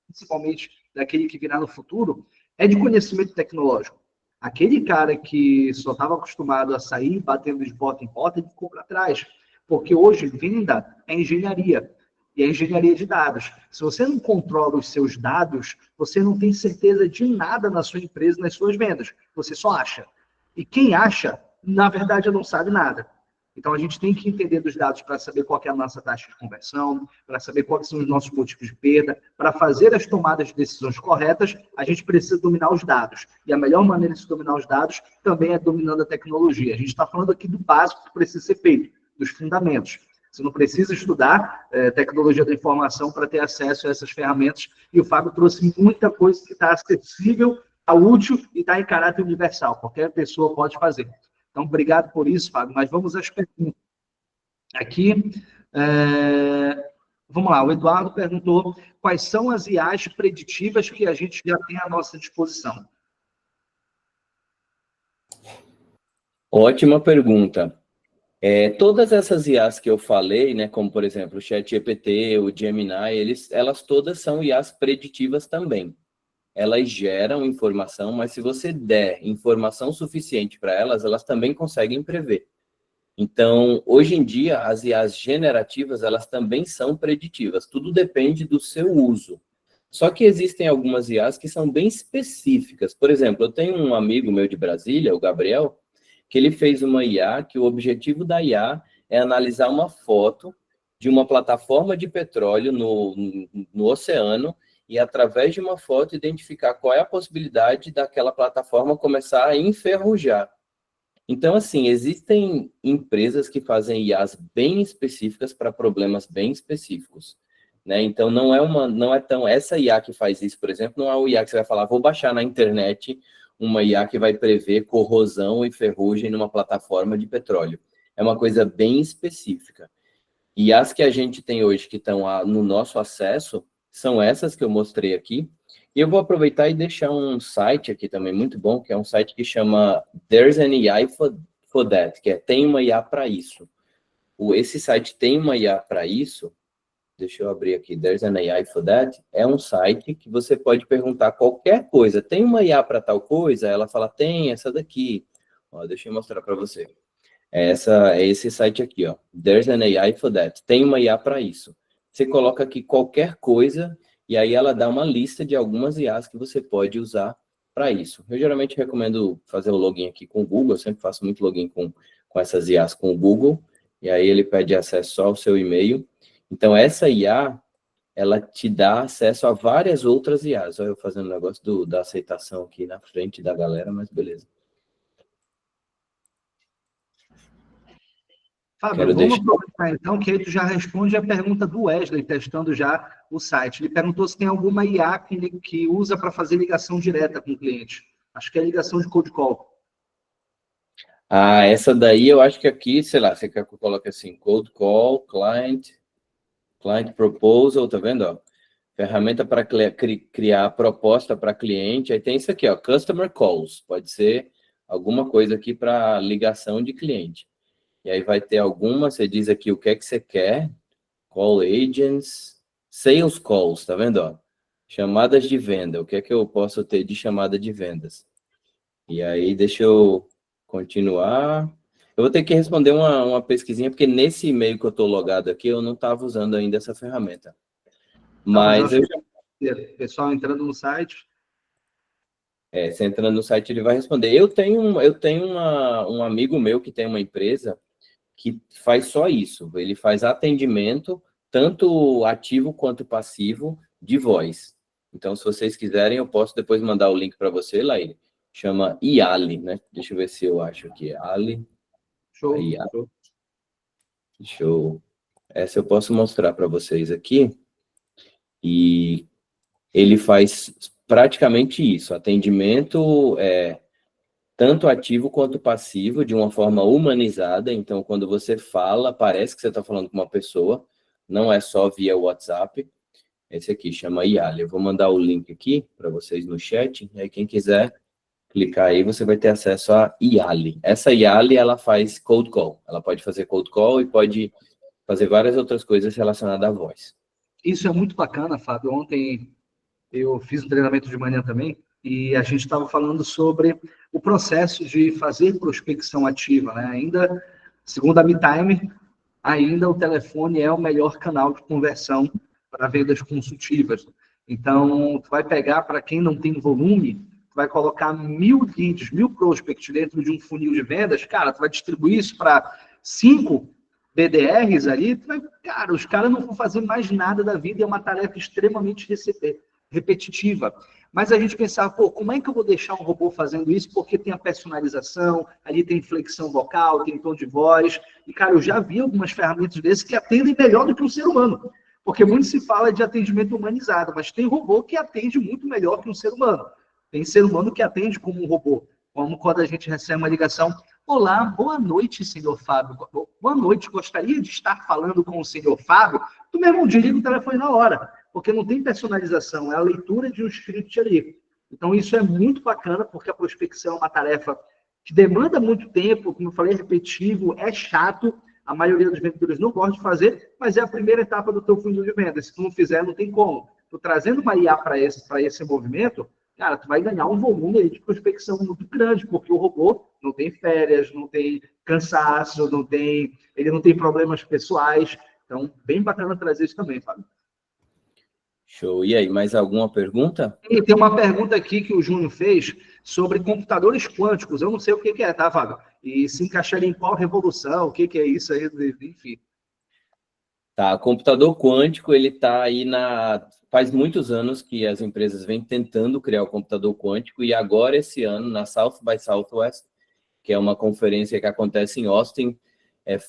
principalmente daquele que virá no futuro, é de conhecimento tecnológico. Aquele cara que só estava acostumado a sair batendo de porta em porta, ele ficou para trás. Porque hoje, venda é engenharia. E é engenharia de dados. Se você não controla os seus dados, você não tem certeza de nada na sua empresa, nas suas vendas. Você só acha. E quem acha, na verdade, não sabe nada. Então, a gente tem que entender dos dados para saber qual é a nossa taxa de conversão, para saber quais são os nossos motivos de perda. Para fazer as tomadas de decisões corretas, a gente precisa dominar os dados. E a melhor maneira de se dominar os dados também é dominando a tecnologia. A gente está falando aqui do básico que precisa ser feito, dos fundamentos. Você não precisa estudar tecnologia da informação para ter acesso a essas ferramentas. E o Fábio trouxe muita coisa que está acessível, está útil e está em caráter universal. Qualquer pessoa pode fazer. Então, obrigado por isso, Fábio. Mas vamos às perguntas. Aqui, vamos lá. O Eduardo perguntou quais são as IAs preditivas que a gente já tem à nossa disposição. Ótima pergunta. Todas essas IAs que eu falei, né, como, por exemplo, o ChatGPT, o Gemini, elas todas são IAs preditivas também. Elas geram informação, mas se você der informação suficiente para elas, elas também conseguem prever. Então, hoje em dia, as IAs generativas, elas também são preditivas. Tudo depende do seu uso. Só que existem algumas IAs que são bem específicas. Por exemplo, eu tenho um amigo meu de Brasília, o Gabriel, que ele fez uma IA, que o objetivo da IA é analisar uma foto de uma plataforma de petróleo no oceano e, através de uma foto, identificar qual é a possibilidade daquela plataforma começar a enferrujar. Então, assim, existem empresas que fazem IAs bem específicas para problemas bem específicos, né? Então, não é tão... Essa IA que faz isso, por exemplo, não é o IA que você vai falar, vou baixar na internet uma IA que vai prever corrosão e ferrugem numa plataforma de petróleo. É uma coisa bem específica. E as que a gente tem hoje, que estão no nosso acesso, são essas que eu mostrei aqui. E eu vou aproveitar e deixar um site aqui também muito bom, que é um site que chama There's an AI for That, que é tem uma IA para isso. Esse site tem uma IA para isso. Deixa eu abrir aqui, There's an AI for That, é um site que você pode perguntar qualquer coisa. Tem uma IA para tal coisa? Ela fala, tem essa daqui. Ó, deixa eu mostrar para você. É esse site aqui, ó. There's an AI for That. Tem uma IA para isso. Você coloca aqui qualquer coisa e aí ela dá uma lista de algumas IAs que você pode usar para isso. Eu geralmente recomendo fazer o login aqui com o Google, eu sempre faço muito login com essas IAs com o Google, e aí ele pede acesso só ao seu e-mail. Então, essa IA, ela te dá acesso a várias outras IAs. Olha eu fazendo o negócio da aceitação aqui na frente da galera, mas beleza. Fábio, vamos aproveitar então que aí tu já responde a pergunta do Wesley, testando já o site. Ele perguntou se tem alguma IA que usa para fazer ligação direta com o cliente. Acho que é ligação de cold call. Ah, essa daí eu acho que aqui, sei lá, você quer que eu coloque assim, cold call, client proposal, tá vendo? Ó? Ferramenta para criar proposta para cliente. Aí tem isso aqui, ó, customer calls. Pode ser alguma coisa aqui para ligação de cliente. E aí vai ter alguma, você diz aqui o que é que você quer, call agents, sales calls, tá vendo? Ó? Chamadas de venda, o que é que eu posso ter de chamada de vendas? E aí, deixa eu continuar. Eu vou ter que responder uma pesquisinha, porque nesse e-mail que eu estou logado aqui, eu não estava usando ainda essa ferramenta. Mas pessoal entrando no site... você entrando no site, ele vai responder. Eu tenho um amigo meu que tem uma empresa que faz só isso. Ele faz atendimento, tanto ativo quanto passivo, de voz. Então, se vocês quiserem, eu posso depois mandar o link para você, Laíne. Chama IALI, né? Deixa eu ver se eu acho aqui. Ali. Show. Show. Essa eu posso mostrar para vocês aqui. E ele faz praticamente isso. Atendimento tanto ativo quanto passivo, de uma forma humanizada. Então, quando você fala, parece que você está falando com uma pessoa, não é só via WhatsApp. Esse aqui chama IALI. Eu vou mandar o link aqui para vocês no chat. E aí, quem quiser clicar aí, você vai ter acesso a IALI. Essa IALI, ela faz cold call. Ela pode fazer cold call e pode fazer várias outras coisas relacionadas à voz. Isso é muito bacana, Fábio. Ontem eu fiz um treinamento de manhã também, e a gente estava falando sobre o processo de fazer prospecção ativa, né? Ainda, segundo a MeTime, ainda o telefone é o melhor canal de conversão para vendas consultivas. Então, tu vai pegar, para quem não tem volume, tu vai colocar 1000 leads, 1000 prospects dentro de um funil de vendas, cara, tu vai distribuir isso para 5 BDRs ali, cara, os caras não vão fazer mais nada da vida, é uma tarefa extremamente repetitiva. Mas a gente pensava, como é que eu vou deixar um robô fazendo isso? Porque tem a personalização, ali tem inflexão vocal, tem tom de voz. E, cara, eu já vi algumas ferramentas desses que atendem melhor do que um ser humano. Porque muito se fala de atendimento humanizado, mas tem robô que atende muito melhor que um ser humano. Tem ser humano que atende como um robô. Como quando a gente recebe uma ligação. Olá, boa noite, senhor Fábio. Boa noite, gostaria de estar falando com o senhor Fábio? Tu mesmo desliga o telefone na hora, porque não tem personalização, é a leitura de um script ali. Então, isso é muito bacana, porque a prospecção é uma tarefa que demanda muito tempo, como eu falei, é repetitivo, é chato, a maioria dos vendedores não gosta de fazer, mas é a primeira etapa do teu funil de vendas. Se tu não fizer, não tem como. Tu trazendo uma IA para esse movimento, cara, tu vai ganhar um volume aí de prospecção muito grande, porque o robô não tem férias, não tem cansaço, ele não tem problemas pessoais. Então, bem bacana trazer isso também, Fábio. Show. E aí, mais alguma pergunta? E tem uma pergunta aqui que o Júnior fez sobre computadores quânticos. Eu não sei o que é, tá, Fábio? E se encaixaria em qual revolução, o que é isso aí, enfim. Tá, computador quântico, ele está aí faz muitos anos que as empresas vêm tentando criar o computador quântico, e agora, esse ano, na South by Southwest, que é uma conferência que acontece em Austin,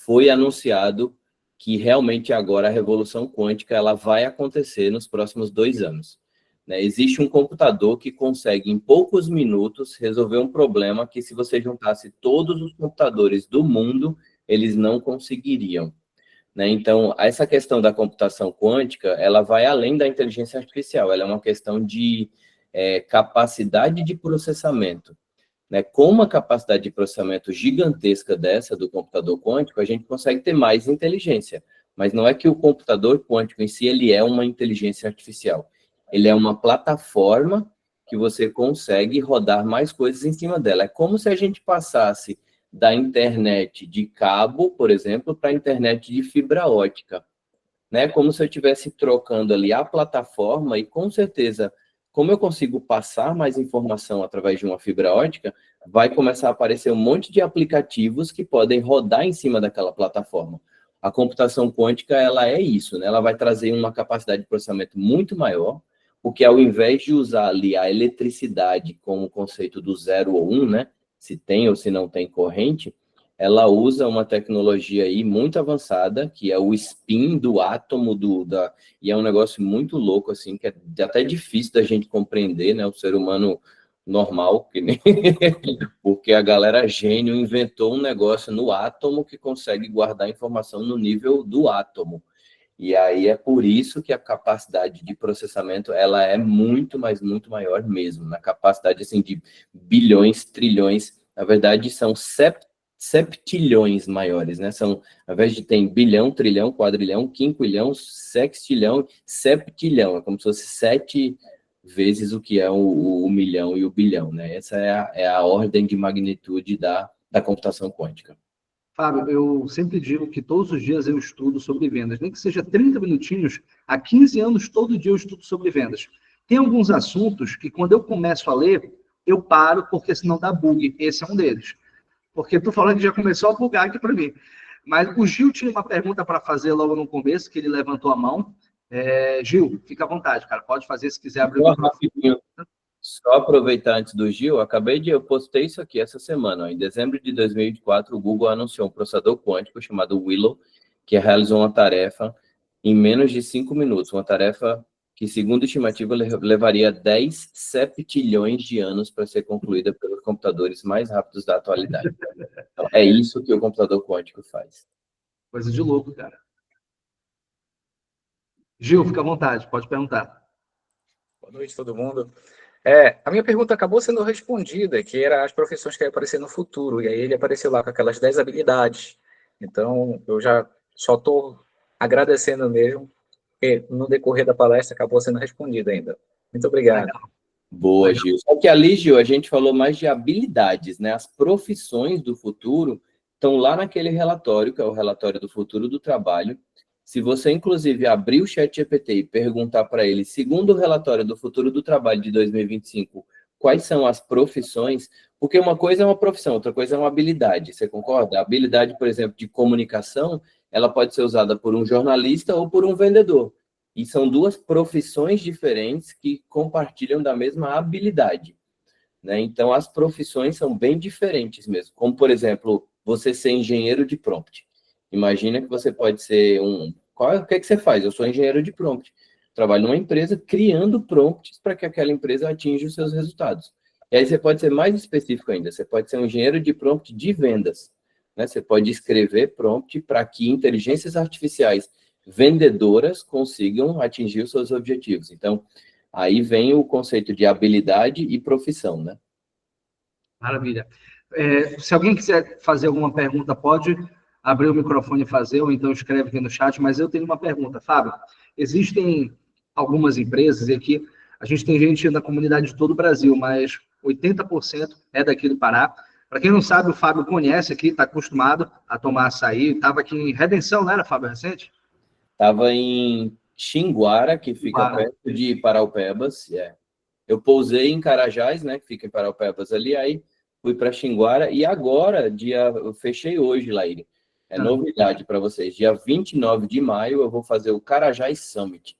foi anunciado que realmente agora a revolução quântica ela vai acontecer nos próximos 2 anos. Né? Existe um computador que consegue, em poucos minutos, resolver um problema que, se você juntasse todos os computadores do mundo, eles não conseguiriam. Né? Então, essa questão da computação quântica, ela vai além da inteligência artificial, ela é uma questão de capacidade de processamento. Né? Com uma capacidade de processamento gigantesca dessa do computador quântico, a gente consegue ter mais inteligência. Mas não é que o computador quântico em si ele é uma inteligência artificial. Ele é uma plataforma que você consegue rodar mais coisas em cima dela. É como se a gente passasse da internet de cabo, por exemplo, para a internet de fibra ótica. Né? Como se eu estivesse trocando ali a plataforma, e com certeza, como eu consigo passar mais informação através de uma fibra ótica, vai começar a aparecer um monte de aplicativos que podem rodar em cima daquela plataforma. A computação quântica, ela é isso, né? Ela vai trazer uma capacidade de processamento muito maior, porque ao invés de usar ali a eletricidade como o conceito do 0 ou 1, né? Se tem ou se não tem corrente, ela usa uma tecnologia aí muito avançada, que é o spin do átomo, e é um negócio muito louco, assim, que é até difícil da gente compreender, né? O ser humano normal, que nem... porque a galera gênio inventou um negócio no átomo que consegue guardar informação no nível do átomo. E aí é por isso que a capacidade de processamento, ela é muito, mas muito maior mesmo, na capacidade, assim, de bilhões, trilhões, na verdade são septilhões maiores, né? São, ao invés de ter bilhão, trilhão, quadrilhão, quinquilhão, sextilhão, septilhão, é como se fosse 7 vezes o que é o milhão e o bilhão, né? Essa é a ordem de magnitude da computação quântica. Fábio, eu sempre digo que todos os dias eu estudo sobre vendas, nem que seja 30 minutinhos, há 15 anos, todo dia eu estudo sobre vendas. Tem alguns assuntos que, quando eu começo a ler, eu paro, porque senão dá bug. Esse é um deles. Porque tu falando que já começou a bugar aqui para mim. Mas o Gil tinha uma pergunta para fazer logo no começo, que ele levantou a mão. Gil, fica à vontade, cara. Pode fazer se quiser abrir o microfone. Só aproveitar antes do Gil, eu postei isso aqui essa semana. Ó, em dezembro de 2024, o Google anunciou um processador quântico chamado Willow, que realizou uma tarefa em menos de 5 minutos. Uma tarefa que, segundo a estimativa, levaria 10 septilhões de anos para ser concluída pelos computadores mais rápidos da atualidade. Então, é isso que o computador quântico faz. Coisa de louco, cara. Gil, fica à vontade, pode perguntar. Boa noite, todo mundo. A minha pergunta acabou sendo respondida, que era as profissões que iam aparecer no futuro, e aí ele apareceu lá com aquelas 10 habilidades. Então, eu já só estou agradecendo mesmo, porque no decorrer da palestra acabou sendo respondida ainda. Muito obrigado. Legal. Boa, Gil. Só que ali, Gil, a gente falou mais de habilidades, né? As profissões do futuro estão lá naquele relatório, que é o relatório do futuro do trabalho. Se você, inclusive, abrir o ChatGPT e perguntar para ele, segundo o relatório do futuro do trabalho de 2025, quais são as profissões, porque uma coisa é uma profissão, outra coisa é uma habilidade, você concorda? A habilidade, por exemplo, de comunicação, ela pode ser usada por um jornalista ou por um vendedor. E são duas profissões diferentes que compartilham da mesma habilidade, né? Então, as profissões são bem diferentes mesmo. Como, por exemplo, você ser engenheiro de prompt. Imagina que você pode ser o que é que você faz? Eu sou engenheiro de prompt. Trabalho numa empresa criando prompts para que aquela empresa atinja os seus resultados. E aí você pode ser mais específico ainda. Você pode ser um engenheiro de prompt de vendas, né? Você pode escrever prompt para que inteligências artificiais vendedoras consigam atingir os seus objetivos. Então, aí vem o conceito de habilidade e profissão, né? Maravilha. Se alguém quiser fazer alguma pergunta, pode abrir o microfone e fazer, ou então escreve aqui no chat, mas eu tenho uma pergunta. Fábio, existem algumas empresas, e aqui a gente tem gente da comunidade de todo o Brasil, mas 80% é daqui do Pará. Para quem não sabe, o Fábio conhece aqui, está acostumado a tomar açaí, estava aqui em Redenção, não era, Fábio, recente? Estava em Xinguara, que fica perto de Paraupebas. Eu pousei em Carajás, né, que fica em Paraupebas ali, aí fui para Xinguara, e agora, eu fechei hoje, Laíre. Novidade para vocês. Dia 29 de maio, eu vou fazer o Carajás Summit.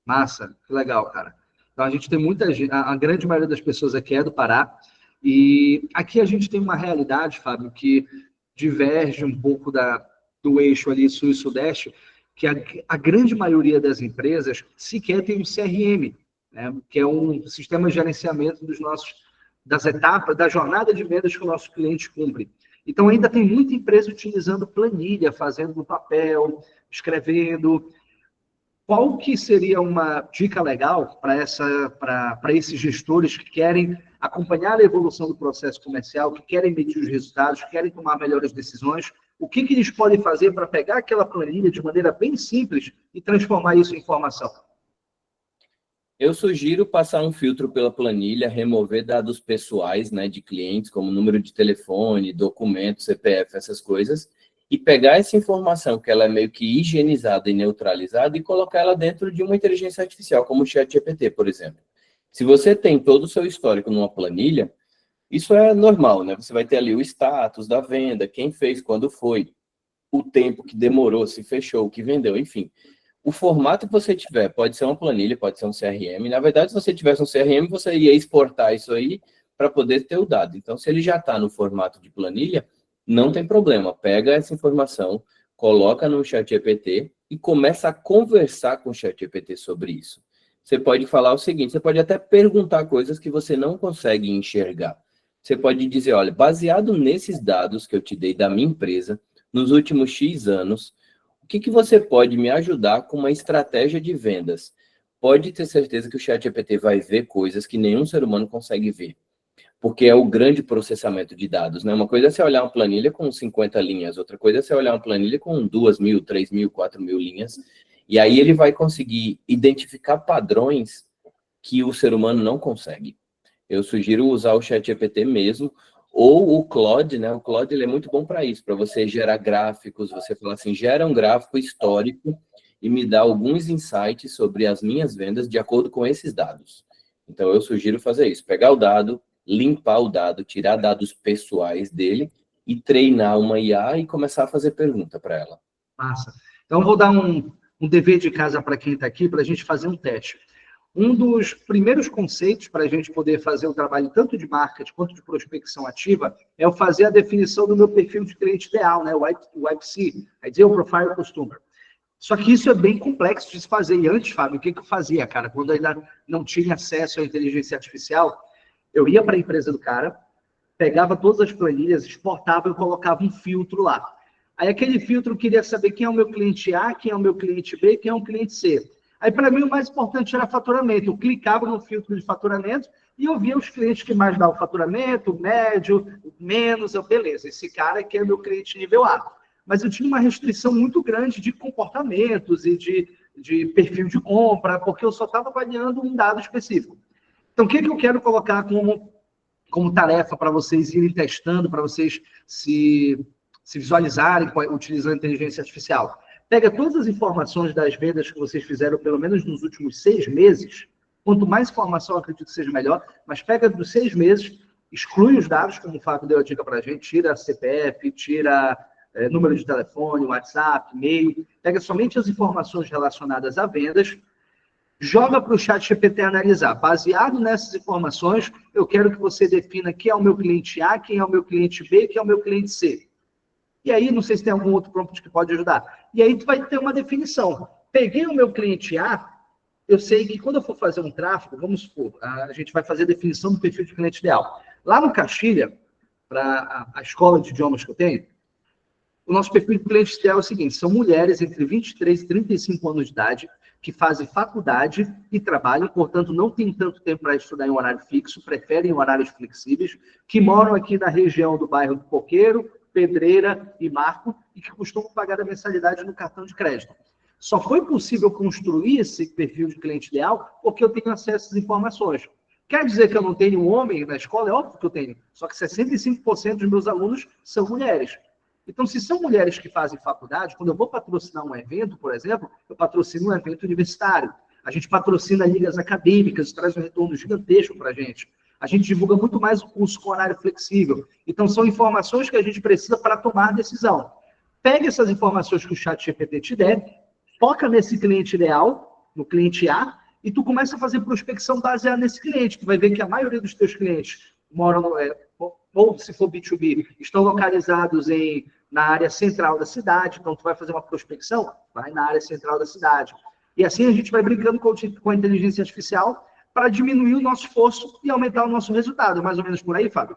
Massa, que legal, cara. Então, a gente tem muita gente, a grande maioria das pessoas aqui é do Pará, e aqui a gente tem uma realidade, Fábio, que diverge um pouco do eixo ali sul e sudeste, que a grande maioria das empresas sequer tem um CRM, né, que é um sistema de gerenciamento das etapas, da jornada de vendas que o nosso cliente cumpre. Então, ainda tem muita empresa utilizando planilha, fazendo no papel, escrevendo. Qual que seria uma dica legal para esses gestores que querem acompanhar a evolução do processo comercial, que querem medir os resultados, que querem tomar melhores decisões? O que eles podem fazer para pegar aquela planilha de maneira bem simples e transformar isso em informação? Eu sugiro passar um filtro pela planilha, remover dados pessoais, né, de clientes, como número de telefone, documento, CPF, essas coisas, e pegar essa informação, que ela é meio que higienizada e neutralizada, e colocar ela dentro de uma inteligência artificial, como o ChatGPT, por exemplo. Se você tem todo o seu histórico numa planilha, isso é normal, né? Você vai ter ali o status da venda, quem fez, quando foi. o tempo que demorou, se fechou, o que vendeu, enfim. O formato que você tiver, pode ser uma planilha, pode ser um CRM. Na verdade, se você tivesse um CRM, você ia exportar isso aí para poder ter o dado. Então, se ele já está no formato de planilha, não tem problema. Pega essa informação, coloca no ChatGPT e começa a conversar com o ChatGPT sobre isso. Você pode falar o seguinte, você pode até perguntar coisas que você não consegue enxergar. Você pode dizer, olha, baseado nesses dados que eu te dei da minha empresa, nos últimos X anos, o que você pode me ajudar com uma estratégia de vendas? Pode ter certeza que o ChatGPT vai ver coisas que nenhum ser humano consegue ver, porque é o grande processamento de dados, né? Uma coisa é você olhar uma planilha com 50 linhas, outra coisa é você olhar uma planilha com 2.000, 3.000, 4.000 linhas, e aí ele vai conseguir identificar padrões que o ser humano não consegue. Eu sugiro usar o ChatGPT mesmo, ou o Claude, né? O Claude ele é muito bom para isso, para você gerar gráficos, você fala assim, gera um gráfico histórico e me dá alguns insights sobre as minhas vendas de acordo com esses dados. Então, eu sugiro fazer isso, pegar o dado, limpar o dado, tirar dados pessoais dele e treinar uma IA e começar a fazer pergunta para ela. Massa. Então, vou dar um dever de casa para quem está aqui, para a gente fazer um teste. Um dos primeiros conceitos para a gente poder fazer o trabalho tanto de marketing quanto de prospecção ativa é eu fazer a definição do meu perfil de cliente ideal, né? O IPC, Ideal Profile Customer. Só que isso é bem complexo de se fazer. E antes, Fábio, o que eu fazia, cara? Quando eu ainda não tinha acesso à inteligência artificial, eu ia para a empresa do cara, pegava todas as planilhas, exportava e colocava um filtro lá. Aí aquele filtro queria saber quem é o meu cliente A, quem é o meu cliente B, quem é o cliente C. Aí, para mim, o mais importante era faturamento. Eu clicava no filtro de faturamento e eu via os clientes que mais davam faturamento, o médio, o menos. Beleza, esse cara aqui é meu cliente nível A. Mas eu tinha uma restrição muito grande de comportamentos e de perfil de compra, porque eu só estava avaliando um dado específico. Então, o que eu quero colocar como tarefa para vocês irem testando, para vocês se visualizarem utilizando a inteligência artificial? Pega todas as informações das vendas que vocês fizeram, pelo menos nos últimos 6 meses. Quanto mais informação, eu acredito que seja melhor. Mas pega dos 6 meses, exclui os dados, como o Fábio deu a dica para a gente, tira CPF, tira número de telefone, WhatsApp, e-mail. Pega somente as informações relacionadas a vendas, joga para o ChatGPT analisar. Baseado nessas informações, eu quero que você defina quem é o meu cliente A, quem é o meu cliente B, quem é o meu cliente C. E aí, não sei se tem algum outro prompt que pode ajudar. E aí, tu vai ter uma definição. Peguei o meu cliente A, eu sei que quando eu for fazer um tráfego, vamos supor, a gente vai fazer a definição do perfil de cliente ideal. Lá no Caixilha, para a escola de idiomas que eu tenho, o nosso perfil de cliente ideal é o seguinte, são mulheres entre 23 e 35 anos de idade, que fazem faculdade e trabalham, portanto, não tem tanto tempo para estudar em um horário fixo, preferem horários flexíveis, que moram aqui na região do bairro do Coqueiro, Pedreira e Marco, e que costumam pagar a mensalidade no cartão de crédito. Só foi possível construir esse perfil de cliente ideal porque eu tenho acesso a essas informações. Quer dizer que eu não tenho um homem na escola? É óbvio que eu tenho. Só que 65% dos meus alunos são mulheres. Então, se são mulheres que fazem faculdade, quando eu vou patrocinar um evento, por exemplo, eu patrocino um evento universitário. A gente patrocina ligas acadêmicas, traz um retorno gigantesco para a gente. A gente divulga muito mais o curso com horário flexível. Então, são informações que a gente precisa para tomar decisão. Pegue essas informações que o ChatGPT te der, foca nesse cliente ideal, no cliente A, e tu começa a fazer prospecção baseada nesse cliente. Tu vai ver que a maioria dos teus clientes moram, ou se for B2B, estão localizados na área central da cidade. Então, tu vai fazer uma prospecção, vai na área central da cidade. E assim a gente vai brincando com a inteligência artificial para diminuir o nosso esforço e aumentar o nosso resultado. Mais ou menos por aí, Fábio?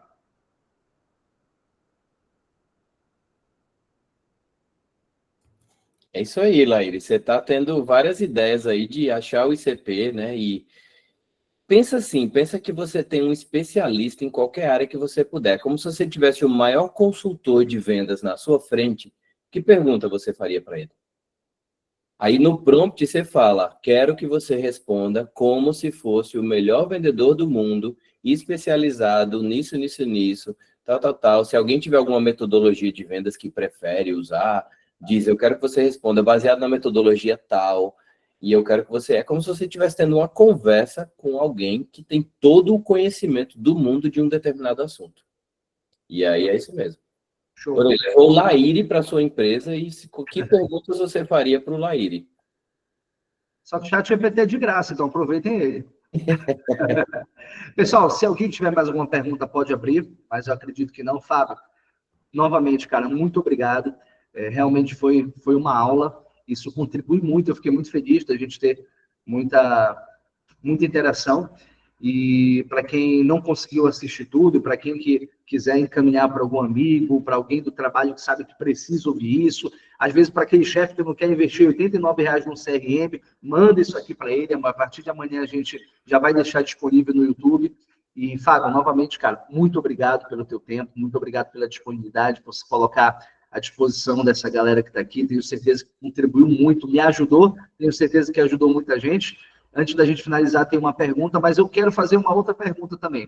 É isso aí, Laíri. Você está tendo várias ideias aí de achar o ICP, né? E pensa assim, pensa que você tem um especialista em qualquer área que você puder. Como se você tivesse o maior consultor de vendas na sua frente. Que pergunta você faria para ele? Aí no prompt você fala, quero que você responda como se fosse o melhor vendedor do mundo, especializado nisso, tal. Se alguém tiver alguma metodologia de vendas que prefere usar, diz, eu quero que você responda baseado na metodologia tal, e eu quero que você... É como se você estivesse tendo uma conversa com alguém que tem todo o conhecimento do mundo de um determinado assunto. E aí é isso mesmo. Show. Levou o Laíri para sua empresa e que perguntas você faria para o Laíri? Só que o chat GPT é de graça, então aproveitem ele. Pessoal, se alguém tiver mais alguma pergunta, pode abrir, mas eu acredito que não. Fábio, novamente, cara, muito obrigado. Realmente foi uma aula. Isso contribui muito. Eu fiquei muito feliz da gente ter muita interação. E para quem não conseguiu assistir tudo, para quem quiser encaminhar para algum amigo, para alguém do trabalho que sabe que precisa ouvir isso, às vezes para aquele chefe que não quer investir R$ 89,00 no CRM, manda isso aqui para ele. A partir de amanhã a gente já vai deixar disponível no YouTube. E, Fábio, novamente, cara, muito obrigado pelo teu tempo, muito obrigado pela disponibilidade, por se colocar à disposição dessa galera que está aqui. Tenho certeza que contribuiu muito, me ajudou, tenho certeza que ajudou muita gente. Antes da gente finalizar, tem uma pergunta, mas eu quero fazer uma outra pergunta também.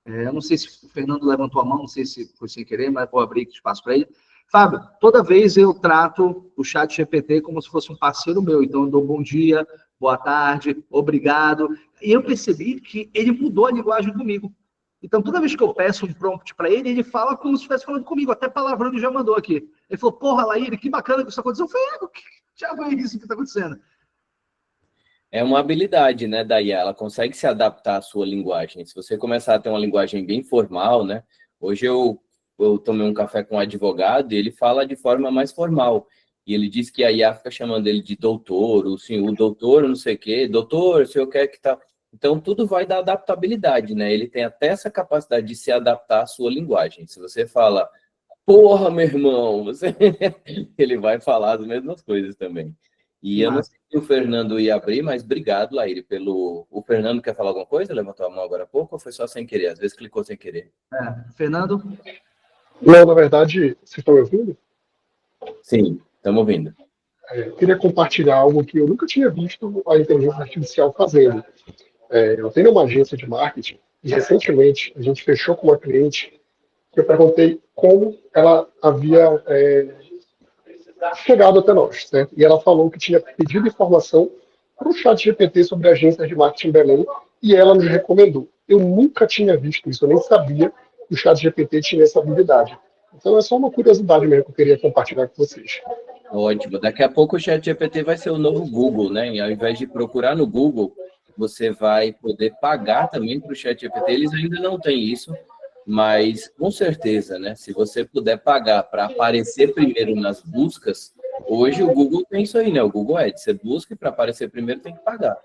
Eu não sei se o Fernando levantou a mão, não sei se foi sem querer, mas vou abrir espaço para ele. Fábio, toda vez eu trato o chat GPT como se fosse um parceiro meu, então eu dou bom dia, boa tarde, obrigado. E eu percebi que ele mudou a linguagem comigo. Então, toda vez que eu peço um prompt para ele, ele fala como se estivesse falando comigo, até palavrão ele já mandou aqui. Ele falou, porra, Laíri, que bacana que isso aconteceu. Eu falei, o que diabo é isso que está acontecendo? É uma habilidade, né, da IA, ela consegue se adaptar à sua linguagem. Se você começar a ter uma linguagem bem formal, né, hoje eu tomei um café com um advogado e ele fala de forma mais formal. E ele diz que a IA fica chamando ele de doutor, o senhor, doutor, não sei o quê, doutor, o senhor quer que tá... Então, tudo vai da adaptabilidade, né? Ele tem até essa capacidade de se adaptar à sua linguagem. Se você fala, porra, meu irmão, ele vai falar as mesmas coisas também. E eu não sei se o Fernando ia abrir, mas obrigado, Laíri, pelo... O Fernando quer falar alguma coisa? Levantou a mão agora há pouco ou foi só sem querer? Às vezes clicou sem querer. Fernando? Não, na verdade, vocês estão me ouvindo? Sim, estamos ouvindo. Eu queria compartilhar algo que eu nunca tinha visto a inteligência artificial fazendo. Eu tenho uma agência de marketing e recentemente a gente fechou com uma cliente que eu perguntei como ela havia chegado até nós, certo? E ela falou que tinha pedido informação para o chat GPT sobre agências de marketing em Belém e ela nos recomendou. Eu nunca tinha visto isso, eu nem sabia que o chat GPT tinha essa habilidade. Então é só uma curiosidade mesmo que eu queria compartilhar com vocês. Ótimo. Daqui a pouco o ChatGPT vai ser o novo Google, né? E ao invés de procurar no Google, você vai poder pagar também para o ChatGPT. Eles ainda não têm isso, mas com certeza, né? Se você puder pagar para aparecer primeiro nas buscas, hoje o Google tem isso aí, né? O Google Ads. Você busca e para aparecer primeiro tem que pagar.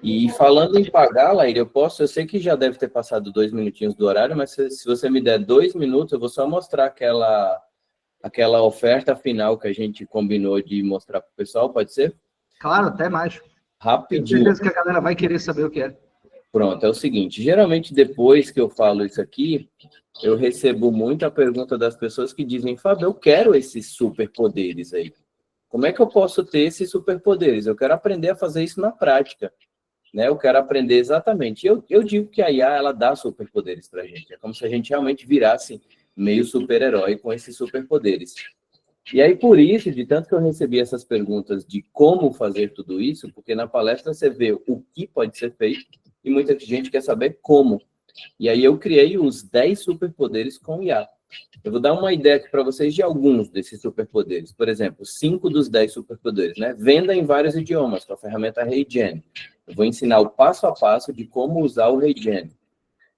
E falando em pagar, Laíri, eu sei que já deve ter passado 2 minutinhos do horário, mas se você me der 2 minutos, eu vou só mostrar aquela oferta final que a gente combinou de mostrar para o pessoal, pode ser? Claro, até mais. Rapidinho. Tenho certeza que a galera vai querer saber o que é. Pronto, é o seguinte, geralmente depois que eu falo isso aqui, eu recebo muita pergunta das pessoas que dizem, Fábio, eu quero esses superpoderes aí. Como é que eu posso ter esses superpoderes? Eu quero aprender a fazer isso na prática. Né? Eu quero aprender exatamente. Eu digo que a IA, ela dá superpoderes para a gente. É como se a gente realmente virasse meio super-herói com esses superpoderes. E aí, por isso, de tanto que eu recebi essas perguntas de como fazer tudo isso, porque na palestra você vê o que pode ser feito e muita gente quer saber como. E aí eu criei os 10 superpoderes com IA. Eu vou dar uma ideia aqui para vocês de alguns desses superpoderes. Por exemplo, 5 dos 10 superpoderes, né? Venda em vários idiomas, com a ferramenta HeyGen. Eu vou ensinar o passo a passo de como usar o HeyGen.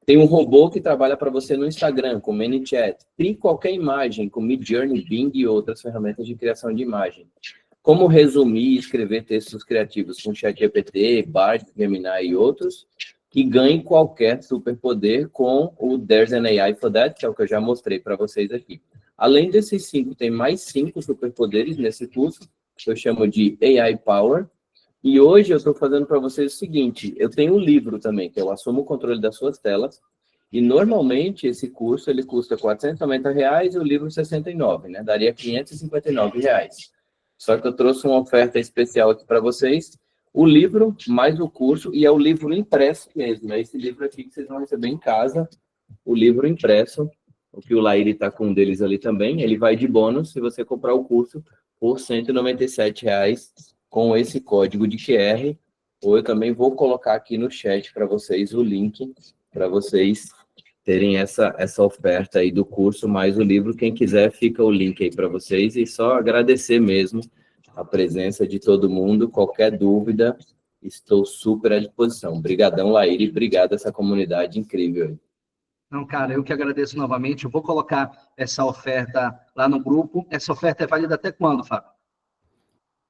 Tem um robô que trabalha para você no Instagram, com ManyChat. Crie qualquer imagem com Midjourney, Bing e outras ferramentas de criação de imagem. Como resumir e escrever textos criativos com ChatGPT, Bard, Gemini e outros, que ganhe qualquer superpoder com o There's an AI for That, que é o que eu já mostrei para vocês aqui. Além desses 5, tem mais 5 superpoderes nesse curso, que eu chamo de AI Power. E hoje eu estou fazendo para vocês o seguinte, eu tenho um livro também, que eu assumo o controle das suas telas, e normalmente esse curso ele custa R$490 e o livro R$69, né? Daria R$559. Só que eu trouxe uma oferta especial aqui para vocês, o livro mais o curso, e é o livro impresso mesmo, é esse livro aqui que vocês vão receber em casa, o livro impresso, o que o Laíri está com um deles ali também, ele vai de bônus se você comprar o curso por R$197, com esse código de QR, ou eu também vou colocar aqui no chat para vocês o link, para vocês terem essa oferta aí do curso, mais o livro. Quem quiser, fica o link aí para vocês. E só agradecer mesmo a presença de todo mundo. Qualquer dúvida, estou super à disposição. Obrigadão, Laíri. Obrigado a essa comunidade incrível aí. Não, cara, eu que agradeço novamente. Eu vou colocar essa oferta lá no grupo. Essa oferta é válida até quando, Fábio?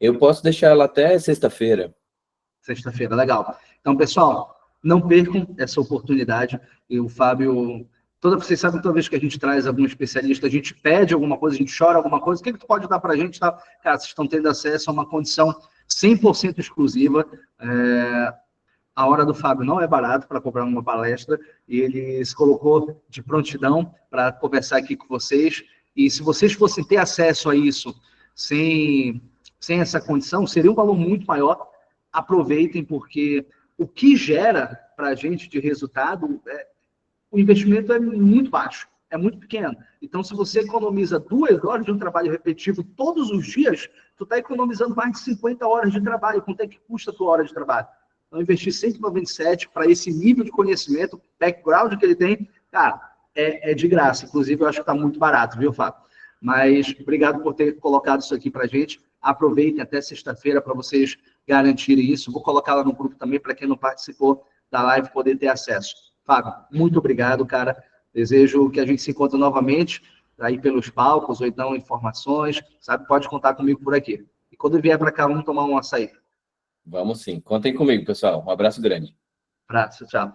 Eu posso deixar ela até sexta-feira. Sexta-feira, legal. Então, pessoal, não percam essa oportunidade. E o Fábio, vocês sabem, toda vez que a gente traz algum especialista, a gente pede alguma coisa, a gente chora alguma coisa, o que tu pode dar para a gente? Tá? Cara, vocês estão tendo acesso a uma condição 100% exclusiva. A hora do Fábio não é barato para comprar uma palestra, e ele se colocou de prontidão para conversar aqui com vocês. E se vocês fossem ter acesso a isso sem essa condição, seria um valor muito maior. Aproveitem, porque o que gera para a gente de resultado, o investimento é muito baixo, é muito pequeno. Então, se você economiza 2 horas de um trabalho repetitivo todos os dias, tu está economizando mais de 50 horas de trabalho. Quanto é que custa a tua hora de trabalho? Então, investir 197 para esse nível de conhecimento, background que ele tem, cara, é de graça. Inclusive, eu acho que está muito barato, viu, Fábio? Mas obrigado por ter colocado isso aqui para a gente. Aproveitem até sexta-feira para vocês garantirem isso. Vou colocar lá no grupo também para quem não participou da live poder ter acesso. Fábio, muito obrigado, cara. Desejo que a gente se encontre novamente aí pelos palcos ou então informações. Sabe, pode contar comigo por aqui. E quando vier para cá, vamos tomar um açaí. Vamos sim. Contem comigo, pessoal. Um abraço grande. Abraço, tchau.